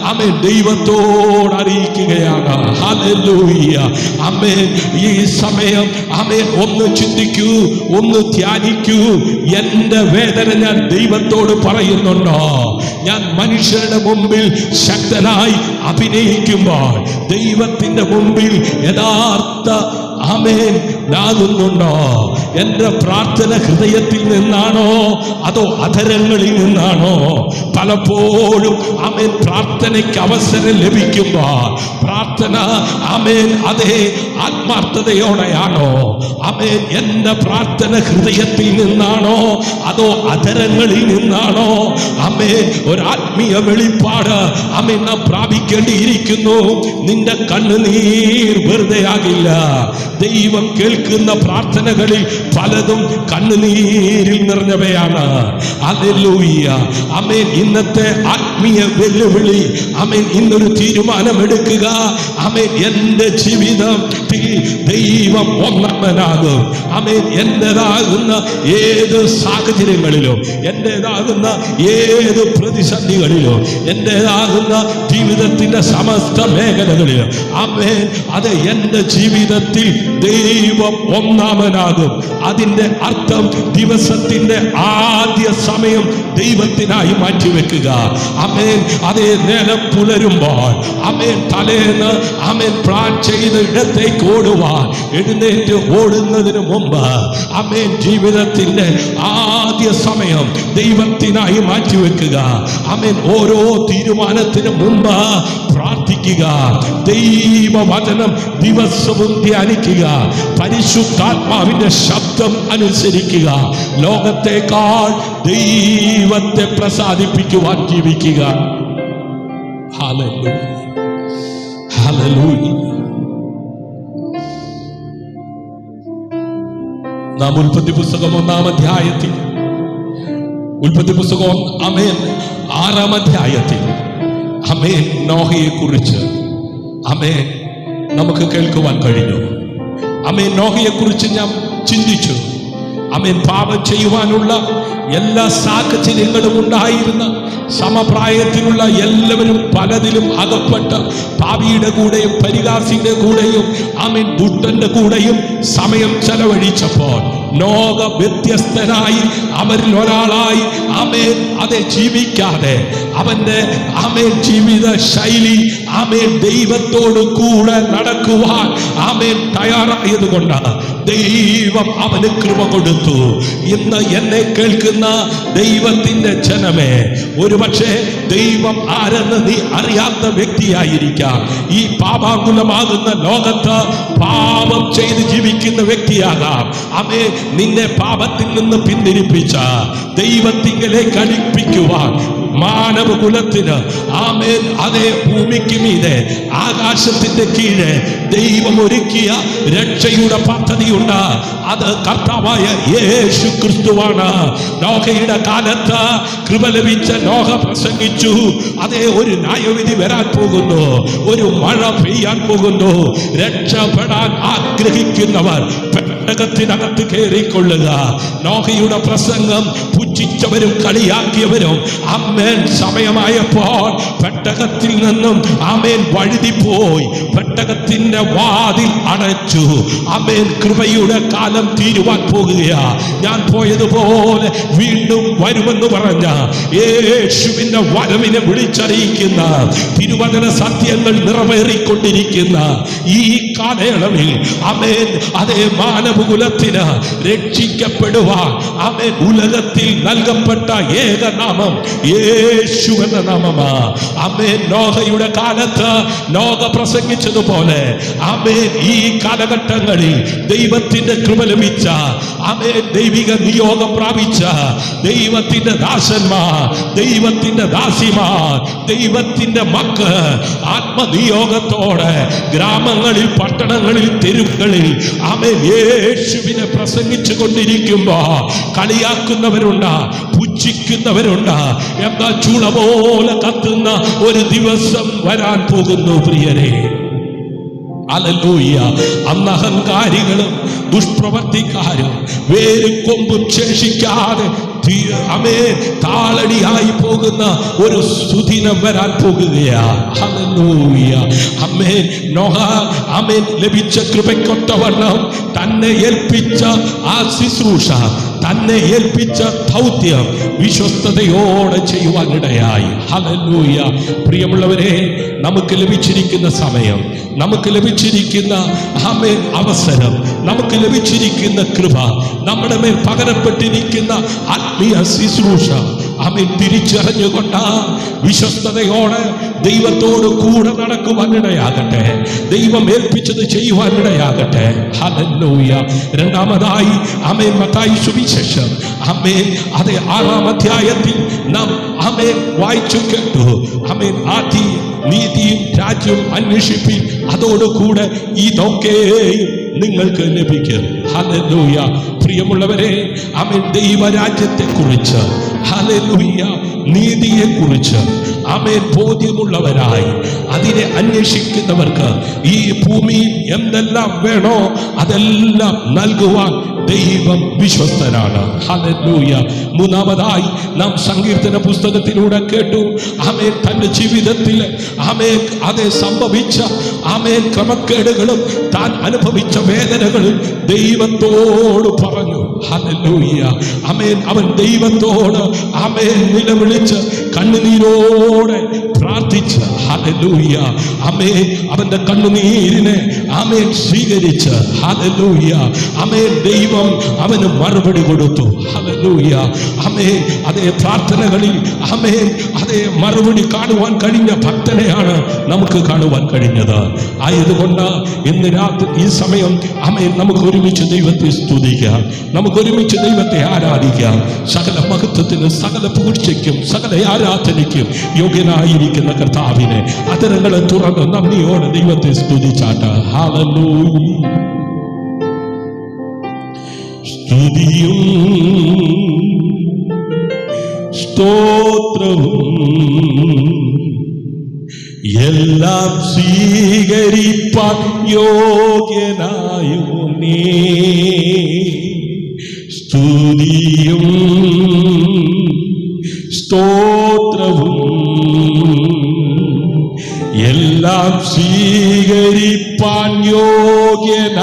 ആമേൻ ദൈവത്തോട് അറിയിക്കുകയാണ്. ഹല്ലേലൂയ. ആമേൻ. ഈ സമയം ആമേൻ ഒന്ന് ചിന്തിക്കൂ, ഒന്ന് ധ്യാനിക്കൂ. എന്റെ വേദന ഞാൻ ദൈവത്തോട് പറയുന്നുണ്ടോ? ഞാൻ മനുഷ്യരുടെ മുമ്പിൽ ശക്തനായി അഭിനയിക്കുമ്പോൾ ദൈവത്തിന്റെ മുമ്പിൽ യഥാർത്ഥ ആമേൻ നാകുന്നുണ്ടോ? എന്റെ പ്രാർത്ഥന ഹൃദയത്തിൽ നിന്നാണോ അതോ അധരങ്ങളിൽ നിന്നാണോ? പലപ്പോഴും ആമേൻ പ്രാർത്ഥനയ്ക്ക് അവസരം ലഭിക്കുമ്പോൾ പ്രാർത്ഥന ആമേൻ അതേ ആത്മാർത്ഥതയോടെയാണോ? ആമേൻ എന്റെ പ്രാർത്ഥന ഹൃദയത്തിൽ നിന്നാണോ അതോ അധരങ്ങളിൽ നിന്നാണോ? ആമേൻ ഒരാത്മീയ വെളിപ്പാട് ആമേൻ നാം പ്രാപിക്കേണ്ടിയിരിക്കുന്നു. നിന്റെ കണ്ണുനീർ വെറുതെയാകില്ല. ദൈവം കേൾക്കുന്ന പ്രാർത്ഥനകളിൽ പലതും കണ്ണുനീരിൽ നിറഞ്ഞവയാണ്. ഹല്ലേലൂയ. ആമേൻ. ഇന്നത്തെ ആത്മീയ വെല്ലുവിളി ആമേൻ ഇന്നൊരു തീരുമാനമെടുക്കുക. ആമേൻ എന്റെ ജീവിതത്തിൽ ദൈവം ഒന്നാമനാകും. ആമേൻ എന്റേതാകുന്ന ഏത് സാഹചര്യങ്ങളിലും, എന്റേതാകുന്ന ഏത് ഏത് പ്രതിസന്ധികളിലും എന്റേതാകുന്ന ജീവിതത്തിന്റെ സമസ്ത മേഖലകളിലും ആമേൻ അത് എൻ്റെ ജീവിതത്തിൽ ദൈവം ഒന്നാമനാകും. അതിൻ്റെ അർത്ഥം ദിവസത്തിന്റെ ആദ്യ സമയം ദൈവത്തിനായി മാറ്റിവെക്കുക. ആമേൻ അതേ നേരം പുലരുമ്പോൾ ആമേൻ തലേന്ന് ആമേൻ പ്ലാൻ ചെയ്ത് ഇടത്തേക്ക് ഓടുവാൻ എഴുന്നേറ്റ് ഓടുന്നതിന് മുമ്പ് ആമേൻ ജീവിതത്തിന്റെ ആദ്യ സമയം ദൈവത്തിനായി മാറ്റിവെക്കുക. ആമേൻ ഓരോ തീരുമാനത്തിന് മുമ്പ് പ്രാർത്ഥിക്കുക. ദൈവവചനം ദിവസവും ധ്യാനിക്കുക. പരിശുദ്ധാത്മാവിന്റെ ശബ്ദം അനുസരിക്കുക. ലോകത്തെക്കാൾ ദൈവത്തെ പ്രസാദിപ്പിക്കുവാൻ ജീവിക്കുക. Hallelujah, hallelujah. നാം ഉൽപ്പത്തി പുസ്തകം 1-ാം അധ്യായത്തിൽ ഉൽപ്പത്തി പുസ്തകം ആമേൻ 6-ാം അധ്യായത്തിൽ ആമേൻ നോഹയെ കുറിച്ച് ആമേൻ നമുക്ക് കേൾക്കുവാൻ കഴിഞ്ഞു. ആമേൻ നോഹയെ കുറിച്ച് ഞാൻ ചിന്തിച്ചു. ആമേൻ പാപം ചെയ്യുവാനുള്ള എല്ലാ സാഹചര്യങ്ങളും ഉണ്ടായിരുന്ന സമപ്രായത്തിലുള്ള എല്ലാവരും പലതിലും അകപ്പെട്ട പാപിയുടെ കൂടെയും പരിഹാസിയുടെ കൂടെയും ആമേൻ ദുഷ്ടന്റെ കൂടെയും സമയം ചെലവഴിച്ചപ്പോൾ നോഹ വ്യത്യസ്തനായി അവരിൽ ഒരാളായി ആമേൻ അതെ ജീവിക്കാതെ അവന്റെ ആമേൻ ജീവിത ശൈലി ആമേൻ ദൈവത്തോട് കൂടെ നടക്കുവാൻ ആമേൻ തയ്യാറായത് കൊണ്ട് ദൈവം അവന് കൃപ കൊടുത്തു. ഇന്ന് എന്നെ കേൾക്കുന്ന ദൈവത്തിന്റെ ജനമേ, ഒരുപക്ഷെ ദൈവം ആരെന്ന് നീ അറിയാത്ത വ്യക്തിയായിരിക്കാം. ഈ പാപാകുലമാകുന്ന ലോകത്ത് പാപം ചെയ്ത് ജീവിക്കുന്ന വ്യക്തിയാകാം. അവേ നിന്നെ പാപത്തിൽ നിന്ന് പിന്തിരിപ്പിച്ച ദൈവത്തിങ്കലേക്ക് അടുപ്പിക്കുവാൻ മാനവകുലത്തിന് ആമേൻ അതേ ഭൂമിക്ക് മീതെ ആകാശത്തിന്റെ കീഴെ ദൈവം ഒരുക്കിയ രക്ഷയുടെ പദ്ധതിയുണ്ട്. അത് കർത്താവായ യേശു ക്രിസ്തുവാണ്. നോഹയുടെ കാലത്ത് കൃപ ലഭിച്ച നോഹ പ്രസംഗിച്ചു. അതേ ഒരു ന്യായവിധി വരാൻ പോകുന്നു, ഒരു മഴ പെയ്യാൻ പോകുന്നു. രക്ഷപ്പെടാൻ ആഗ്രഹിക്കുന്നവർ പെട്ടകത്തിനകത്ത് കയറിക്കൊള്ളുക. നോഹയുടെ പ്രസംഗം പുച്ഛിച്ചവരും കളിയാക്കിയവരും ആമേൻ സമയമായപ്പോൾ പെട്ടകത്തിൽ നിന്നും ആമേൻ വഴുതിപ്പോയി പെട്ടകത്തിന്റെ വാതിൽ അടച്ചു. ആമേൻ കൃപയുടെ കാലം തീരുവാൻ പോകുകയാ. ഞാൻ പോയതുപോലെ വീണ്ടും വരുമെന്ന് പറഞ്ഞ യേശുവിന്റെ വരവിനെ വിളിച്ചറിയിക്കുന്ന തിരുവചന സത്യങ്ങൾ നിറവേറിക്കൊണ്ടിരിക്കുന്ന ഈ കാലയളവിൽ ആമേൻ അതേ മാനവകുലത്തിന് രക്ഷിക്കപ്പെടുവാൻ ആമേൻ ഉലകത്തിൽ നൽകപ്പെട്ട ഏകനാമം യേശു എന്ന നാമമാ. ആമേൻ നോഹയുടെ കാലത്ത് നോഹ പ്രസംഗിച്ചതുപോലെ ആമേൻ ഈ കാലഘട്ടങ്ങളിൽ ദൈവത്തിന്റെ കൃപ ലഭിച്ച ആമേൻ ദൈവിക നിയോഗം പ്രാപിച്ച ദൈവത്തിന്റെ ദാസന്മാർ, ദൈവത്തിന്റെ ദാസിമാർ, ദൈവത്തിന്റെ മക്കൾ ആത്മനിയോഗത്തോടെ ഗ്രാമങ്ങളിൽ പട്ടണങ്ങളിൽ തെരുവുകളിൽ ആമേൻ യേശുവിനെ പ്രസംഗിച്ചു കൊണ്ടിരിക്കുമ്പോ കളിയാക്കുന്നവരുണ്ട്, പുച്ഛിക്കുന്നവരുണ്ട്. എന്താ ചൂള പോലെ കത്തുന്ന ഒരു ദിവസം വരാൻ പോകുന്നു പ്രിയരെ. ഹല്ലേലൂയ. അന്ന് അഹങ്കാരികളും ദുഷ്പ്രവർത്തിക്കാരും വേരും കൊമ്പും ശേഷിക്കാതെ താളടിയായി പോകുന്ന ഒരു സുദിനം വരാൻ പോകുകയാ. ഹല്ലേലൂയ. ആമേൻ. നോഹ ആമേൻ ലഭിച്ച കൃപയ്ക്കൊത്തവണ്ണം തന്നെ ഏൽപ്പിച്ച ആ ശുശ്രൂഷ, തന്നെ ഏൽപ്പിച്ച ദൗത്യം വിശ്വസ്തയോടെ ചെയ്യുവാനിടയായി. ഹല്ലേലൂയ. പ്രിയമുള്ളവരെ, നമുക്ക് ലഭിച്ചിരിക്കുന്ന സമയം, നമുക്ക് ലഭിച്ചിരിക്കുന്ന ആമേൻ അവസരം, നമുക്ക് ലഭിച്ചിരിക്കുന്ന കൃപ, നമ്മുടെ മേൽ പകരപ്പെട്ടിരിക്കുന്ന ആത്മീയ ശുശ്രൂഷ ആമേൻ തിരിച്ചറിഞ്ഞുകൊണ്ട് വിശ്വസ്തയോടെ ദൈവത്തോട് കൂടെ നടക്കുവാനിടയാകട്ടെ. ദൈവം ഏൽപ്പിച്ചത് ചെയ്യുവാനിടയാകട്ടെ. ഹല്ലേലൂയ. രണ്ടാമതായി ആമേൻ മത്തായി സുവിശേഷം ആമേൻ അതേ 6-ാം അധ്യായത്തിൽ നാം ആമേൻ വായിച്ചു കേട്ടു. ആമേൻ ആദി നീതിയും രാജ്യവും അന്വേഷിപ്പിൻ, അതോടുകൂടെ ഇതൊക്കെയും നിങ്ങൾക്ക് ലഭിക്കും. ഹല്ലേലൂയ. പ്രിയമുള്ളവരെ, ആമേൻ ദൈവരാജ്യത്തെ കുറിച്ച് ഹല്ലേലൂയ നീതിയെ കുറിച്ച് ആമേൻ ബോധ്യമുള്ളവരായി അതിനെ അന്വേഷിക്കുന്നവർക്ക് ഈ ഭൂമിയിൽ എന്തെല്ലാം വേണോ അതെല്ലാം നൽകുവാൻ ദൈവം വിശ്വസ്തനാണ്. ഹല്ലേലൂയ. മൂന്നാമതായി നാം സങ്കീർത്തന പുസ്തകത്തിലൂടെ കേട്ടു, ആമേൻ, തന്റെ ജീവിതത്തിൽ ആമേൻ അതേ സംഭവിച്ച ആമേൻ ക്രമക്കേടുകളും താൻ അനുഭവിച്ച വേദനകളും ദൈവത്തോട് പറഞ്ഞു. ഹല്ലേലൂയ. ആമേൻ. അവൻ ദൈവത്തോട് ആമേൻ നിലവിളിച്ച് കണ്ണുനീരോടെ പ്രാർത്ഥിച്ച്, ഹല്ലേലൂയ, ആമേൻ, അവന്റെ കണ്ണുനീരിനെ ആമേൻ സ്വീകരിച്ച്, ഹല്ലേലൂയ, ആമേൻ, ദൈവം അവന് മറുപടി കൊടുത്തു. ഹല്ലേലൂയ. ആമേൻ. അതേ പ്രാർത്ഥനകളിൽ ആമേൻ അതേ മറുപടി കാണുവാൻ കഴിഞ്ഞ ഭക്തനെയാണ് നമുക്ക് കാണുവാൻ കഴിഞ്ഞത്. ആയതുകൊണ്ട് ഇന്ന് രാത്രി ഈ സമയം ആമേൻ നമുക്ക് ഒരുമിച്ച് ദൈവത്തെ സ്തുതിക്കാം, നമുക്ക് ഒരുമിച്ച് ദൈവത്തെ ആരാധിക്കാം. സകല മഹത്വത്തിനും സകല പുകഴ്ചയ്ക്കും സകല ആരാധനയ്ക്കും യോഗ്യനായിരിക്കുന്ന കർത്താവിനെ അതരങ്ങളെ തുറന്ന് നന്ദിയോടെ ദൈവത്തെ സ്തുതിച്ചാട്ട്. ഹല്ലേലൂയ. സ്തുതിയും സ്തോത്രവും എല്ലാം സ്വീകരിപ്പാൻ യോഗ്യനായോനേ. സ്തുതിയും സ്തോത്രവും എല്ലാം സ്വീകരിപ്പാൻ യോഗ്യനായോനേ.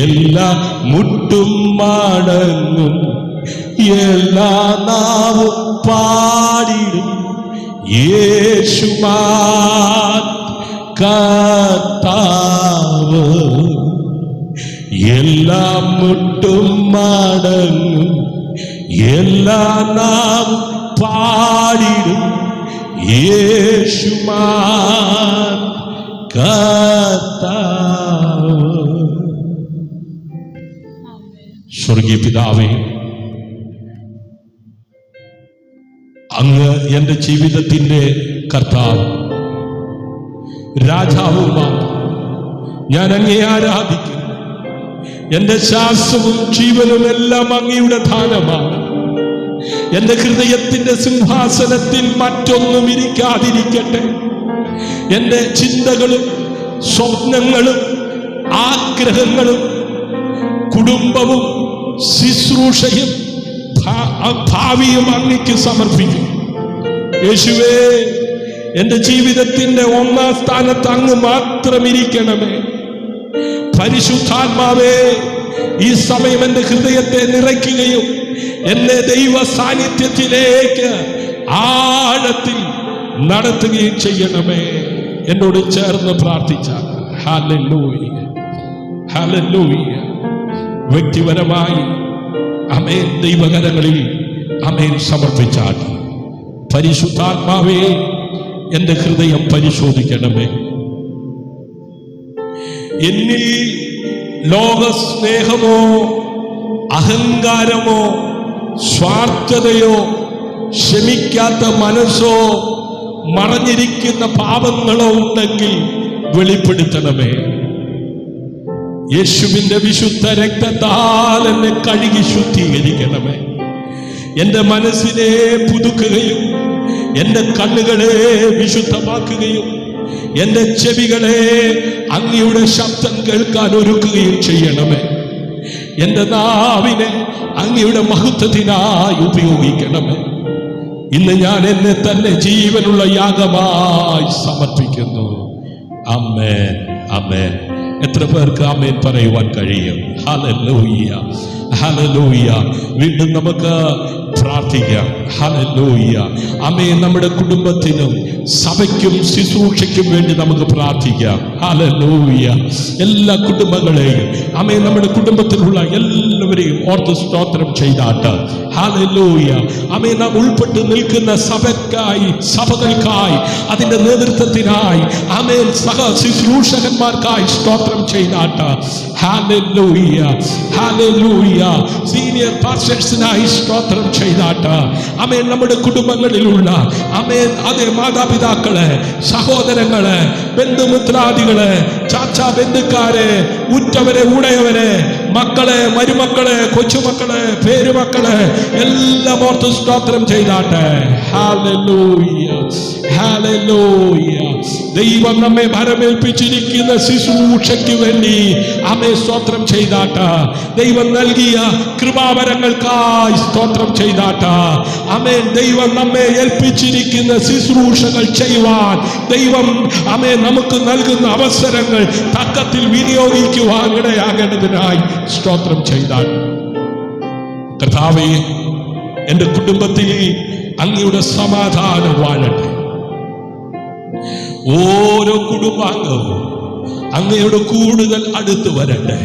എല്ലാ മുട്ടും മടങ്ങും എല്ലാ നാവും പാടിടും യേശുമാൻ കർത്താവ്. എല്ലാ മുട്ടും മടങ്ങും എല്ലാ നാവും പാടിടും യേശുമാൻ കർത്താവ്. സ്വർഗീയ പിതാവേ, അങ്ങ് എൻ്റെ ജീവിതത്തിൻ്റെ കർത്താവ് രാജാവുമാണ്. ഞാൻ അങ്ങേ ആരാധിക്കുന്നു. എൻ്റെ ശ്വാസവും ജീവനും എല്ലാം അങ്ങയുടെ ദാനമാണ്. എൻ്റെ ഹൃദയത്തിൻ്റെ സിംഹാസനത്തിൽ മറ്റൊന്നും ഇരിക്കാതിരിക്കട്ടെ. എൻ്റെ ചിന്തകളും സ്വപ്നങ്ങളും ആഗ്രഹങ്ങളും കുടുംബവും ശുശ്രൂഷയും ഭാവിയും അങ്ങയ്ക്ക് സമർപ്പിക്കും. യേശുവേ, എൻ്റെ ജീവിതത്തിന്റെ ഒന്നാം സ്ഥാനത്ത് അങ്ങ് മാത്രം ഇരിക്കണമേ. പരിശുദ്ധാത്മാവേ, ഈ സമയം എൻ്റെ ഹൃദയത്തെ നിറയ്ക്കുകയും എന്നെ ദൈവ സാന്നിധ്യത്തിലേക്ക് ആഴത്തിൽ നടത്തുകയും ചെയ്യണമേ. എന്നോട് ചേർന്ന് പ്രാർത്ഥിച്ച ഹല്ലേലൂയ, ഹല്ലേലൂയ. വ്യക്തിപരമായി ആമേൻ ദൈവകരങ്ങളിൽ ആമേൻ സമർപ്പിച്ചാൽ, പരിശുദ്ധാത്മാവേ, എൻ്റെ ഹൃദയം പരിശോധിക്കണമേ. എന്നിൽ ലോകസ്നേഹമോ അഹങ്കാരമോ സ്വാർത്ഥതയോ ക്ഷമിക്കാത്ത മനസ്സോ മറഞ്ഞിരിക്കുന്ന പാപങ്ങളോ ഉണ്ടെങ്കിൽ വെളിപ്പെടുത്തണമേ. യേശുവിന്റെ വിശുദ്ധ രക്തത്താൽ എന്നെ കഴുകി ശുദ്ധീകരിക്കണമേ. എൻ്റെ മനസ്സിനെ പുതുക്കുകയും എൻ്റെ കണ്ണുകളെ വിശുദ്ധമാക്കുകയും എൻ്റെ ചെവികളെ അങ്ങയുടെ ശബ്ദം കേൾക്കാൻ ഒരുക്കുകയും ചെയ്യണമേ. എൻ്റെ നാവിനെ അങ്ങയുടെ മഹത്വത്തിനായി ഉപയോഗിക്കണമേ. ഇന്ന് ഞാൻ എന്നെ തന്നെ ജീവനുള്ള യാഗമായി സമർപ്പിക്കുന്നു. ആമേൻ, ആമേൻ. എത്ര പേർക്ക് ആമേൻ പറയുവാൻ കഴിയും? ഹല്ലേലൂയ, ഹല്ലേലൂയ. വീണ്ടും നമുക്ക് പ്രാർത്ഥിക്കാം. ഹല്ലേലൂയ, ആമേൻ. നമ്മുടെ കുടുംബത്തിനും സഭയ്ക്കും ശുശ്രൂഷയ്ക്കും വേണ്ടി നമുക്ക് പ്രാർത്ഥിക്കാം. ഹല്ലേലൂയ. എല്ലാ കുടുംബങ്ങളെയും ആമേൻ, നമ്മുടെ കുടുംബത്തിലുള്ള എല്ലാവരെയും ഓർത്ത് സ്തോത്രം ചെയ്താട്ട്. ഹല്ലേലൂയ, ആമേൻ. നാം ഉൾപ്പെട്ട് നിൽക്കുന്ന സഭകൾക്കായി അതിന്റെ നേതൃത്വത്തിനായി ആമേൻ സഹ ശുശ്രൂഷകന്മാർക്കായി സ്തോത്രം ചെയ്താട്ട്. ഹല്ലേലൂയ, ഹല്ലേലൂയ. സീനിയർ പാസ്റ്റേഴ്സിനായി സ്തോത്രം ചെയ്താട്ട്. ആമേൻ. നമ്മുടെ കുടുംബങ്ങളിലുള്ള ആമേൻ അതേ മാതാപിതാക്കളെ, സഹോദരങ്ങളെ, ബന്ധുമിത്രാദികളെ, ചാച്ചാ ബന്ധുക്കാരെ, ഉറ്റവരെ, ഉടയവരെ, മക്കളെ, മരുമക്കളെ, കൊച്ചുമക്കളെ, പേരുമക്കളെ എല്ലാം ഓർത്ത് സ്തോത്രം ചെയ്താട്ടെ. Hallelujah, hallelujah. ദൈവം നമ്മെ ഭരമേൽപ്പിച്ചിരിക്കുന്ന ശുശ്രൂഷയ്ക്ക് വേണ്ടി ആമേൻ സ്തോത്രം ചെയ്താട്ട. ദൈവം നൽകിയ കൃപാവരങ്ങൾക്കായി സ്തോത്രം ചെയ്താട്ട. ആമേൻ. ദൈവം നമ്മെ ഏൽപ്പിച്ചിരിക്കുന്ന ശുശ്രൂഷകൾ ചെയ്യുവാൻ ദൈവം ആമേൻ നമുക്ക് നൽകുന്ന അവസരങ്ങൾ തക്കത്തിൽ വിനിയോഗിക്കുവാൻ ഇടയാകേണ്ടതിനായി സ്തോത്രം ചെയ്താൽ. കർത്താവേ, എന്റെ കുടുംബത്തിൽ അങ്ങയുടെ സമാധാനം വാഴട്ടെ. ഓരോ കുടുംബാംഗവും അങ്ങയോട് കൂടുതൽ അടുത്ത് വരട്ടെ.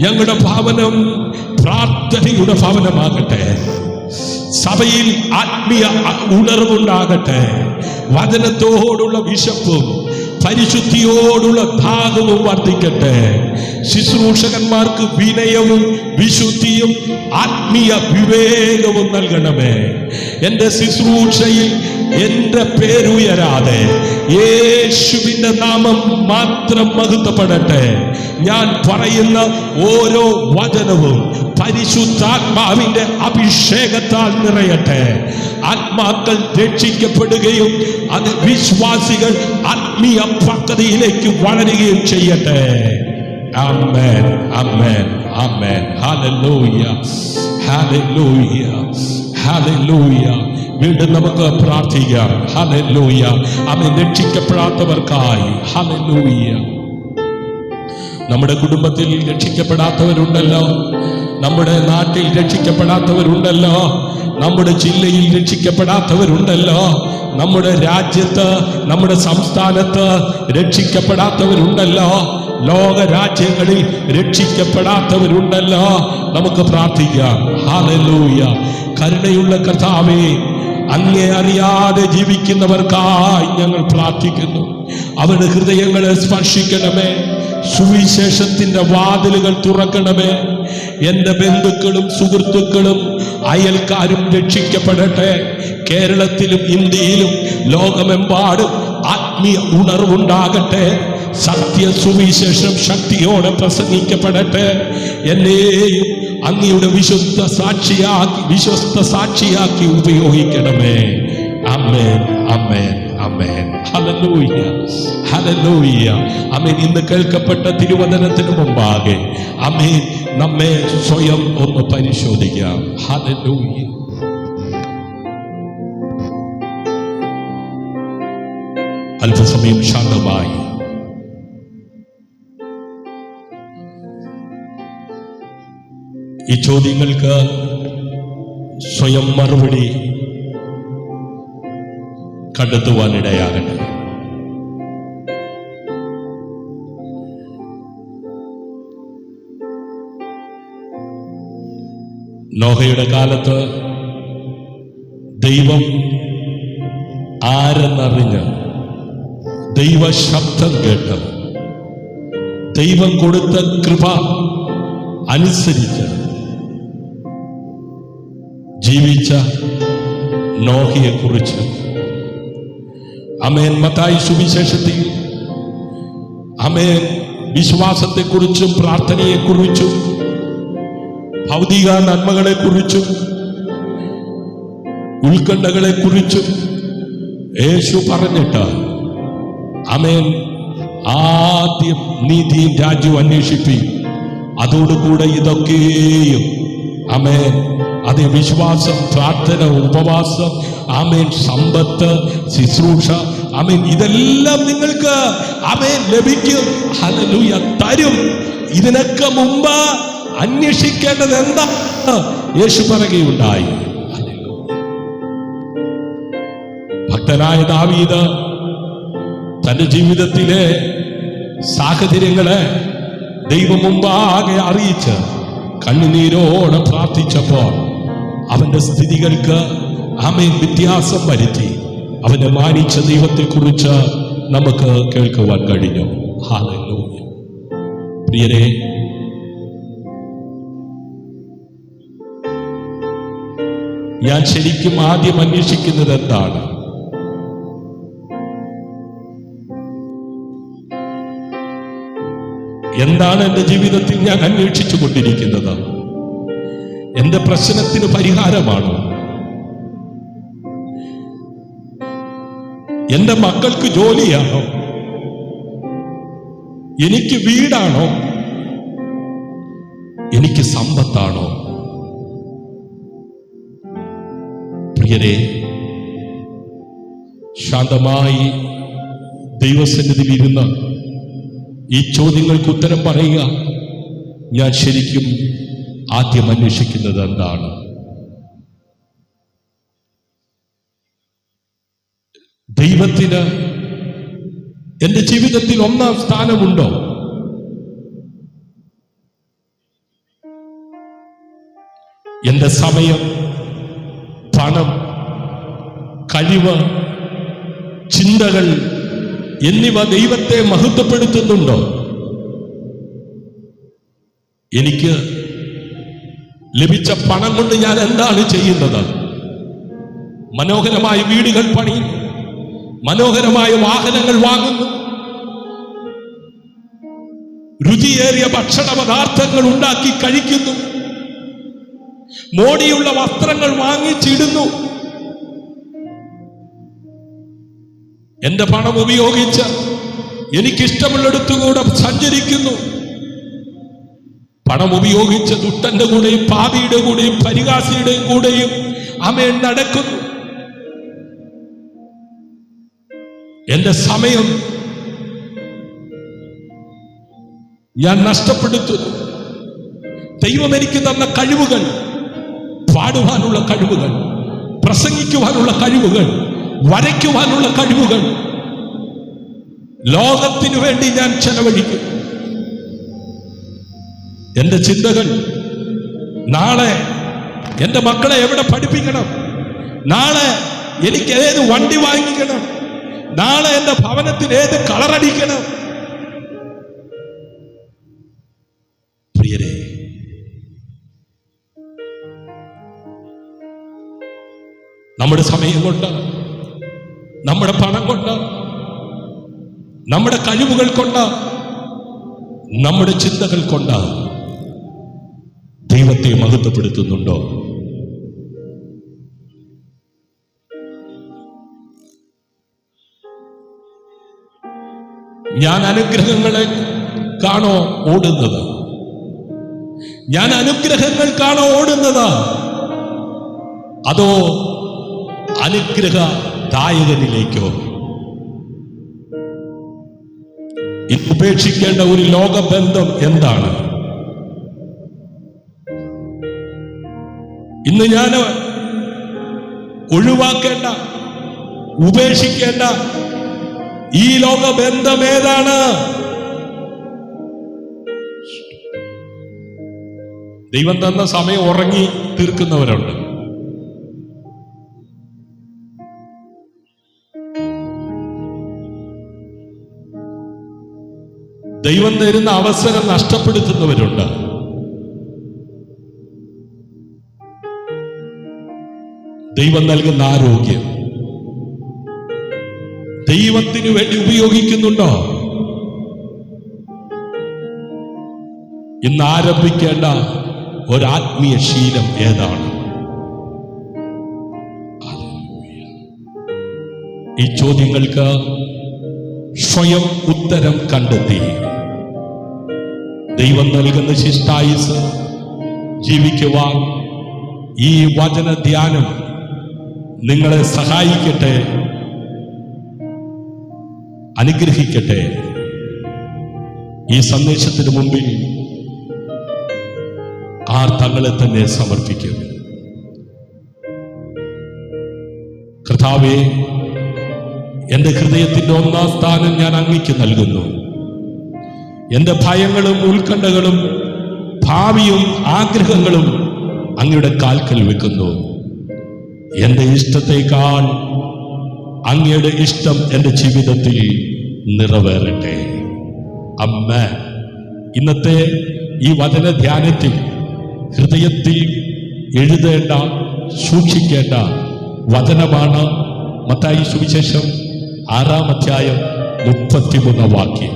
ഞങ്ങളുടെ ഭവനം പ്രാർത്ഥനയുടെ ഭവനമാകട്ടെ. സഭയിൽ ആത്മീയ ഉണർവുണ്ടാകട്ടെ. വചനത്തോടുള്ള വിശപ്പും പരിശുദ്ധിയോടുള്ള ദാഹവും വർദ്ധിക്കട്ടെ. ശുശ്രൂഷകന്മാർക്ക് വിനയവും വിശുദ്ധിയും ആത്മീയ വിവേകവും നൽകണമേ. എൻ്റെ ശുശ്രൂഷയിൽ എൻ്റെ പേരുയരാതെ യേശുവിൻ്റെ നാമം മാത്രം മഹത്വപ്പെടട്ടെ. ഞാൻ പറയുന്ന ഓരോ വചനവും പരിശുദ്ധാത്മാവിന്റെ അഭിഷേകത്താൽ നിറയട്ടെ. ആത്മാക്കൾ രക്ഷിക്കപ്പെടുകയും അത് വിശ്വാസികൾ ആത്മീയ പക്വതയിലേക്ക് വളരുകയും ചെയ്യട്ടെ. ആമേൻ, ആമേൻ, ആമേൻ. ഹല്ലേലൂയ, ഹല്ലേലൂയ, ഹല്ലേലൂയ. വീണ്ടും നമുക്ക് പ്രാർത്ഥിക്കാം. ഹല്ലേലൂയ. ആമേൻ. രക്ഷിക്കപ്പെടാത്തവർക്കായി ഹല്ലേലൂയ. നമ്മുടെ കുടുംബത്തിൽ രക്ഷിക്കപ്പെടാത്തവരുണ്ടല്ലോ, നമ്മുടെ നാട്ടിൽ രക്ഷിക്കപ്പെടാത്തവരുണ്ടല്ലോ, നമ്മുടെ ജില്ലയിൽ രക്ഷിക്കപ്പെടാത്തവരുണ്ടല്ലോ, നമ്മുടെ രാജ്യത്ത്, നമ്മുടെ സംസ്ഥാനത്ത് രക്ഷിക്കപ്പെടാത്തവരുണ്ടല്ലോ, ലോക രാജ്യങ്ങളിൽ രക്ഷിക്കപ്പെടാത്തവരുണ്ടല്ലോ. നമുക്ക് പ്രാർത്ഥിക്കാം. ഹല്ലേലൂയ. കരുണയുള്ള കർത്താവേ, അങ്ങേ അറിയാതെ ജീവിക്കുന്നവർക്കായി ഞങ്ങൾ പ്രാർത്ഥിക്കുന്നു. അവരുടെ ഹൃദയങ്ങളെ സ്പർശിക്കണമേ. സുവിശേഷത്തിന്റെ വാതിലുകൾ തുറക്കണമേ. എൻ്റെ ബന്ധുക്കളും സുഹൃത്തുക്കളും അയൽക്കാരും രക്ഷിക്കപ്പെടട്ടെ. കേരളത്തിലും ഇന്ത്യയിലും ലോകമെമ്പാടും ആത്മീയ ഉണർവുണ്ടാകട്ടെ. സത്യ സുവിശേഷം ശക്തിയോടെ പ്രസംഗിക്കപ്പെടട്ടെ. എന്നെയും അങ്ങയുടെ വിശ്വസ്ത സാക്ഷിയാക്കി ഉപയോഗിക്കണമേ. ആമേൻ, ആമേൻ, ആമേൻ. ഹല്ലേലൂയ, ഹല്ലേലൂയ. ആമേൻ. ഇന്ന് കേൾക്കപ്പെട്ട തിരുവചനത്തിന് മുമ്പാകെ ആമേൻ നമ്മെ സ്വയം ഒന്ന് പരിശോധിക്കാം. ഹല്ലേലൂയ. അല്പസമയം ശാന്തമായി ഈ ചോദ്യങ്ങൾക്ക് സ്വയം മറുപടി കണ്ടെത്തുവാനിടയാകട്ടെ. നോഹയുടെ കാലത്ത് ദൈവം ആരെന്നറിഞ്ഞ് ദൈവ ശബ്ദം കേട്ട് ദൈവം കൊടുത്ത കൃപ അനുസരിച്ച് ജീവിച്ച നോഹയെ കുറിച്ച് ആമേൻ മത്തായി സുവിശേഷത്തിൽ ആമേൻ വിശ്വാസത്തെക്കുറിച്ചും പ്രാർത്ഥനയെക്കുറിച്ചും ഭൗതിക നന്മകളെക്കുറിച്ചും ഉത്കണ്ഠകളെക്കുറിച്ചും യേശു പറഞ്ഞിട്ട് ആമേൻ ആദ്യം നീതിയും രാജ്യവും അന്വേഷിപ്പി, അതോടുകൂടെ ഇതൊക്കെയും ആമേൻ അതേ വിശ്വാസം, പ്രാർത്ഥന, ഉപവാസം, ആമേൻ സമ്പത്ത്, ശുശ്രൂഷ, ആമേൻ ഇതെല്ലാം നിങ്ങൾക്ക് ആമേൻ ലഭിക്കും. ഹല്ലേലൂയ. തരും. ഇതിനൊക്കെ മുമ്പ് അന്വേഷിക്കേണ്ടത് എന്താ യേശു പറയുകയുണ്ടായി. ഭക്തനായ ദാവീദ് തന്റെ ജീവിതത്തിലെ സാഹചര്യങ്ങളെ ദൈവം മുമ്പാകെ അറിയിച്ച് കണ്ണുനീരോടെ പ്രാർത്ഥിച്ചപ്പോൾ അവന്റെ സ്ഥിതികൾക്ക് ആമേൻ വ്യത്യാസം വരുത്തി. അവനെ മാനിച്ച ദൈവത്തെക്കുറിച്ച് നമുക്ക് കേൾക്കുവാൻ കഴിഞ്ഞു. ഹല്ലേലൂയ. പ്രിയരെ, ഞാൻ ശരിക്കും ആദ്യം അന്വേഷിക്കുന്നത് എന്താണ്? എന്താണ് എൻ്റെ ജീവിതത്തിൽ ഞാൻ അന്വേഷിച്ചു കൊണ്ടിരിക്കുന്നത്? എന്റെ പ്രശ്നത്തിന് പരിഹാരമാണോ? എന്റെ മക്കൾക്ക് ജോലിയാണോ? എനിക്ക് വീടാണോ? എനിക്ക് സമ്പത്താണോ? പ്രിയരെ, ശാന്തമായി ദൈവസന്നിധിയിൽ ഇരുന്ന് ഈ ചോദ്യങ്ങൾക്ക് ഉത്തരം പറയുക. ഞാൻ ശരിക്കും ആദ്യം അന്വേഷിക്കുന്നത് എന്താണ്? ദൈവത്തിന് എന്റെ ജീവിതത്തിൽ ഒന്നാം സ്ഥാനമുണ്ടോ? എന്റെ സമയം, പണം, കഴിവ്, ചിന്തകൾ എന്നിവ ദൈവത്തെ മഹത്വപ്പെടുത്തുന്നുണ്ടോ? എനിക്ക് ലഭിച്ച പണം കൊണ്ട് ഞാൻ എന്താണ് ചെയ്യുന്നത്? മനോഹരമായ വീടുകൾ പണിയുന്നു, മനോഹരമായ വാഹനങ്ങൾ വാങ്ങുന്നു, രുചിയേറിയ ഭക്ഷണ പദാർത്ഥങ്ങൾ ഉണ്ടാക്കി കഴിക്കുന്നു, മോടിയുള്ള വസ്ത്രങ്ങൾ വാങ്ങിച്ചിടുന്നു. എന്റെ പണം ഉപയോഗിച്ച് എനിക്കിഷ്ടമുള്ളിടത്തുകൂടെ സഞ്ചരിക്കുന്നു. പണം ഉപയോഗിച്ച് ദുഷ്ടന്റെ കൂടെയും പാപിയുടെ കൂടെയും പരിഹാസിയുടെയും കൂടെയും അമേൻ നടക്കുന്നു. എന്റെ സമയം ഞാൻ നഷ്ടപ്പെടുത്തുന്നു. ദൈവം എനിക്ക് തന്ന കഴിവുകൾ, പാടുവാനുള്ള കഴിവുകൾ, പ്രസംഗിക്കുവാനുള്ള കഴിവുകൾ, വരയ്ക്കുവാനുള്ള കഴിവുകൾ, ലോകത്തിനു വേണ്ടി ഞാൻ ചെലവഴിക്കും. എന്റെ ചിന്തകൾ നാളെ എന്റെ മക്കളെ എവിടെ പഠിപ്പിക്കണം, നാളെ എനിക്ക് ഏത് വണ്ടി വാങ്ങിക്കണം, നാളെ എന്റെ ഭവനത്തിന് ഏത് കളറടിക്കണം. പ്രിയരെ, നമ്മുടെ സമയം കൊണ്ട്, നമ്മുടെ പണം കൊണ്ട്, നമ്മുടെ കഴിവുകൾ കൊണ്ട്, നമ്മുടെ ചിന്തകൾ കൊണ്ട് ദൈവത്തെ മഹത്വപ്പെടുത്തുന്നുണ്ടോ? ഞാൻ അനുഗ്രഹങ്ങളെ കാണോ ഓടുന്നത്? ഞാൻ അനുഗ്രഹങ്ങൾക്കാണോ ഓടുന്നത്? അതോ അനുഗ്രഹദായകനിലേക്കോ? ഇന്ന് ഉപേക്ഷിക്കേണ്ട ഒരു ലോകബന്ധം എന്താണ്? ഇന്ന് ഞാൻ ഒഴിവാക്കേണ്ട, ഉപേക്ഷിക്കേണ്ട ഈ ലോകബന്ധം ഏതാണ്? ദൈവം തന്ന സമയം ഉറങ്ങി തീർക്കുന്നവരുണ്ട്. ദൈവം തരുന്ന അവസരം നഷ്ടപ്പെടുത്തുന്നവരുണ്ട്. ദൈവം നൽകുന്ന ആരോഗ്യം ദൈവത്തിനു വേണ്ടി ഉപയോഗിക്കുന്നുണ്ടോ? ഇന്ന് ആരംഭിക്കേണ്ട ഒരാത്മീയ ശീലം ഏതാണ്? ഈ ചോദ്യങ്ങൾക്ക് സ്വയം ഉത്തരം കണ്ടെത്തി ദൈവം നൽകുന്ന ശിഷ്ടായുസ് ജീവിക്കുവാൻ ഈ വചന ധ്യാനം നിങ്ങളെ സഹായിക്കട്ടെ, അനുഗ്രഹിക്കട്ടെ. ഈ സന്ദേശത്തിന് മുമ്പിൽ ആർ തങ്ങളെ തന്നെ സമർപ്പിക്കും. കർത്താവേ, എന്റെ ഹൃദയത്തിന്റെ ഒന്നാം സ്ഥാനം ഞാൻ അങ്ങയ്ക്ക് നൽകുന്നു. എന്റെ ഭയങ്ങളും ഉത്കണ്ഠകളും ഭാവിയും ആഗ്രഹങ്ങളും അങ്ങയുടെ കാൽക്കൽ വെക്കുന്നു. എന്റെ ഇഷ്ടത്തെക്കാൾ അങ്ങയുടെ ഇഷ്ടം എന്റെ ജീവിതത്തിൽ നിറവേറട്ടെ. അമ്മ, ഇന്നത്തെ ഈ വചന ധ്യാനത്തിൽ ഹൃദയത്തിൽ എഴുതേണ്ട, സൂക്ഷിക്കേണ്ട വചനമാണ് മത്തായി സുവിശേഷം 6-ാം അധ്യായം 33-ാം വാക്യം.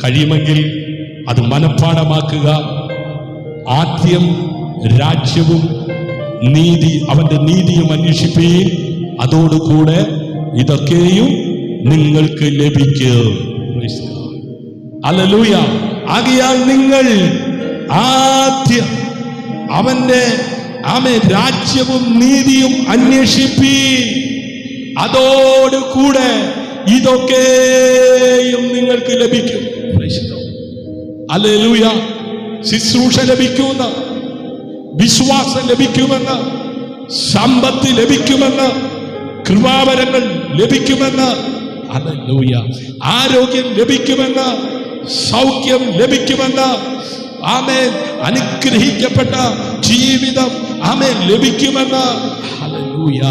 കഴിയുമെങ്കിൽ അത് മനഃപ്പാഠമാക്കുക. ആദ്യം രാജ്യവും അവന്റെ നീതിയും അന്വേഷിപ്പീൻ, അതോടുകൂടെ ഇതൊക്കെയും നിങ്ങൾക്ക് ലഭിക്കും. ഹല്ലേലൂയ. ആകയാൽ നിങ്ങൾ ആദ്യം അവന്റെ രാജ്യവും നീതിയും അന്വേഷിപ്പീൻ, അതോടുകൂടെ ഇതൊക്കെയും നിങ്ങൾക്ക് ലഭിക്കും. ഹല്ലേലൂയ. ശുശ്രൂഷ ലഭിക്കുമെന്ന്, വിശ്വാസം ലഭിക്കുമെന്ന്, സമ്പത്ത് ലഭിക്കുമെന്ന്, കൃപാവരങ്ങൾ ലഭിക്കുമെന്ന്, ഹല്ലേലൂയ, ആരോഗ്യം ലഭിക്കുമെന്ന്, സൗഖ്യം ലഭിക്കുമെന്ന്, ആമേൻ, അനുഗ്രഹിക്കപ്പെട്ട ജീവിതം ആമേൻ ലഭിക്കുമെന്ന്, ഹല്ലേലൂയ,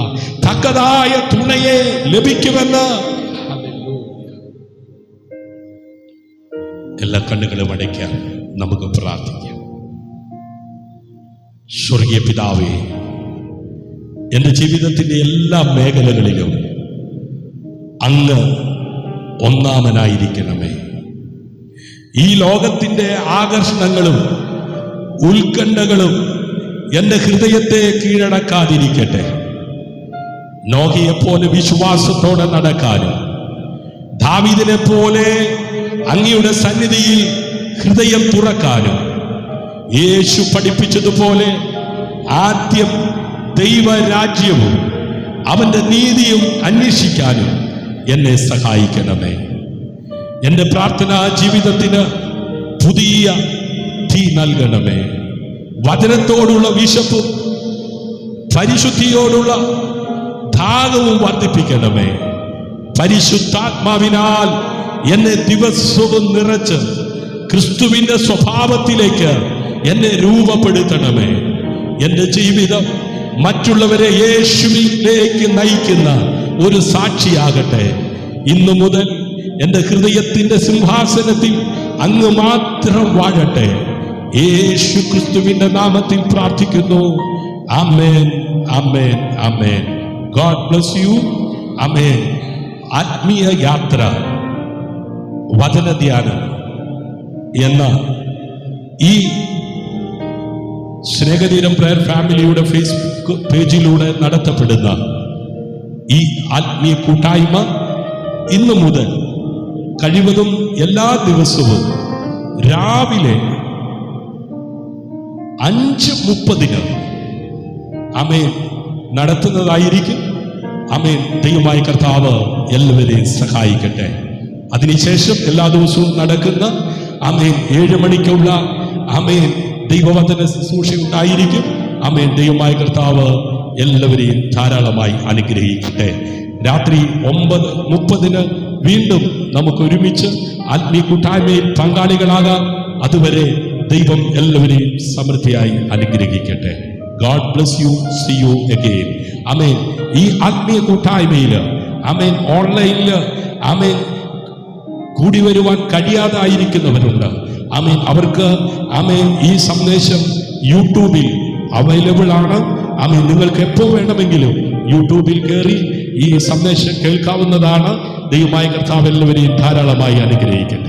തക്കതായ തുണയെ ലഭിക്കുമെന്ന്. എല്ലാ കണ്ണുകളും അടയ്ക്കാൻ നമുക്ക് പ്രാർത്ഥിക്കാം. സ്വർഗീയ പിതാവേ, എൻ്റെ ജീവിതത്തിൻ്റെ എല്ലാ മേഖലകളിലും അങ്ങ് ഒന്നാമനായിരിക്കണമേ. ഈ ലോകത്തിൻ്റെ ആകർഷണങ്ങളും ഉത്കണ്ഠകളും എൻ്റെ ഹൃദയത്തെ കീഴടക്കാതിരിക്കട്ടെ. നോഹയെപ്പോലെ വിശ്വാസത്തോടെ നടക്കാനും, ദാവീദിനെ പോലെ അങ്ങയുടെ സന്നിധിയിൽ ഹൃദയം തുറക്കാനും, യേശു പഠിപ്പിച്ചതുപോലെ ആദ്യം ദൈവരാജ്യവും അവന്റെ നീതിയും അന്വേഷിക്കാനും എന്നെ സഹായിക്കണമേ. എൻ്റെ പ്രാർത്ഥനാ ജീവിതത്തിന് പുതിയ തീ നൽകണമേ. വചനത്തോടുള്ള വിശപ്പും പരിശുദ്ധിയോടുള്ള ദാഹവും വർദ്ധിപ്പിക്കണമേ. പരിശുദ്ധാത്മാവിനാൽ എന്നെ ദിവസവും നിറച്ച് ക്രിസ്തുവിന്റെ സ്വഭാവത്തിലേക്ക് എന്നെ രൂപപ്പെടുത്തണമേ. എൻ്റെ ജീവിതം മറ്റുള്ളവരെ യേശുവിലേക്ക് നയിക്കുന്ന ഒരു സാക്ഷിയാകട്ടെ. ഇന്നു മുതൽ എൻ്റെ ഹൃദയത്തിന്റെ സിംഹാസനത്തിൽ അങ്ങ് മാത്രം വാഴട്ടെ. യേശു ക്രിസ്തുവിന്റെ നാമത്തിൽ പ്രാർത്ഥിക്കുന്നു. ആമേൻ, ആമേൻ, ആമേൻ. God bless you. ആമേൻ. ആത്മീയ യാത്ര വചനധ്യാനം എന്ന ഈ സ്നേഹതീരം പ്രയർ ഫാമിലിയുടെ ഫേസ്ബുക്ക് പേജിലൂടെ നടത്തപ്പെടുന്ന ഈ ആത്മീയ കൂട്ടായ്മ ഇന്നു മുതൽ കഴിവതും എല്ലാ ദിവസവും രാവിലെ 5:30 ആമേൻ നടത്തുന്നതായിരിക്കും. ആമേൻ. ദൈവമായ കർത്താവ് എല്ലാവരെയും സഹായിക്കട്ടെ. അതിനുശേഷം എല്ലാ ദിവസവും നടക്കുന്ന ആമേൻ 7 മണിക്കുള്ള ആമേൻ ദൈവവചന ശുശ്രൂഷ ഉണ്ടായിരിക്കും. ആമേൻ. ദൈവമായ കർത്താവ് എല്ലാവരെയും ധാരാളമായി അനുഗ്രഹിക്കട്ടെ. രാത്രി 9:30 വീണ്ടും നമുക്ക് ഒരുമിച്ച് ആത്മീയ കൂട്ടായ്മയിൽ പങ്കാളികളാകാം. അതുവരെ ദൈവം എല്ലാവരെയും സമൃദ്ധിയായി അനുഗ്രഹിക്കട്ടെ. God bless you. See you again. ആമേൻ. ഈ ആത്മീയ കൂട്ടായ്മയിൽ ആമേൻ ഓൺലൈനിൽ ആമേൻ കൂടി വരുവാൻ കഴിയാതായിരിക്കുന്നവരുണ്ട്. ആമേൻ. അവർക്ക് ആമേൻ ഈ സന്ദേശം യൂട്യൂബിൽ അവൈലബിൾ ആണ്. ആമേൻ. നിങ്ങൾക്ക് എപ്പോൾ വേണമെങ്കിലും യൂട്യൂബിൽ കയറി ഈ സന്ദേശം കേൾക്കാവുന്നതാണ്. ദൈവമായ കർത്താവ് എല്ലാവരെയും ധാരാളമായി അനുഗ്രഹിക്കട്ടെ.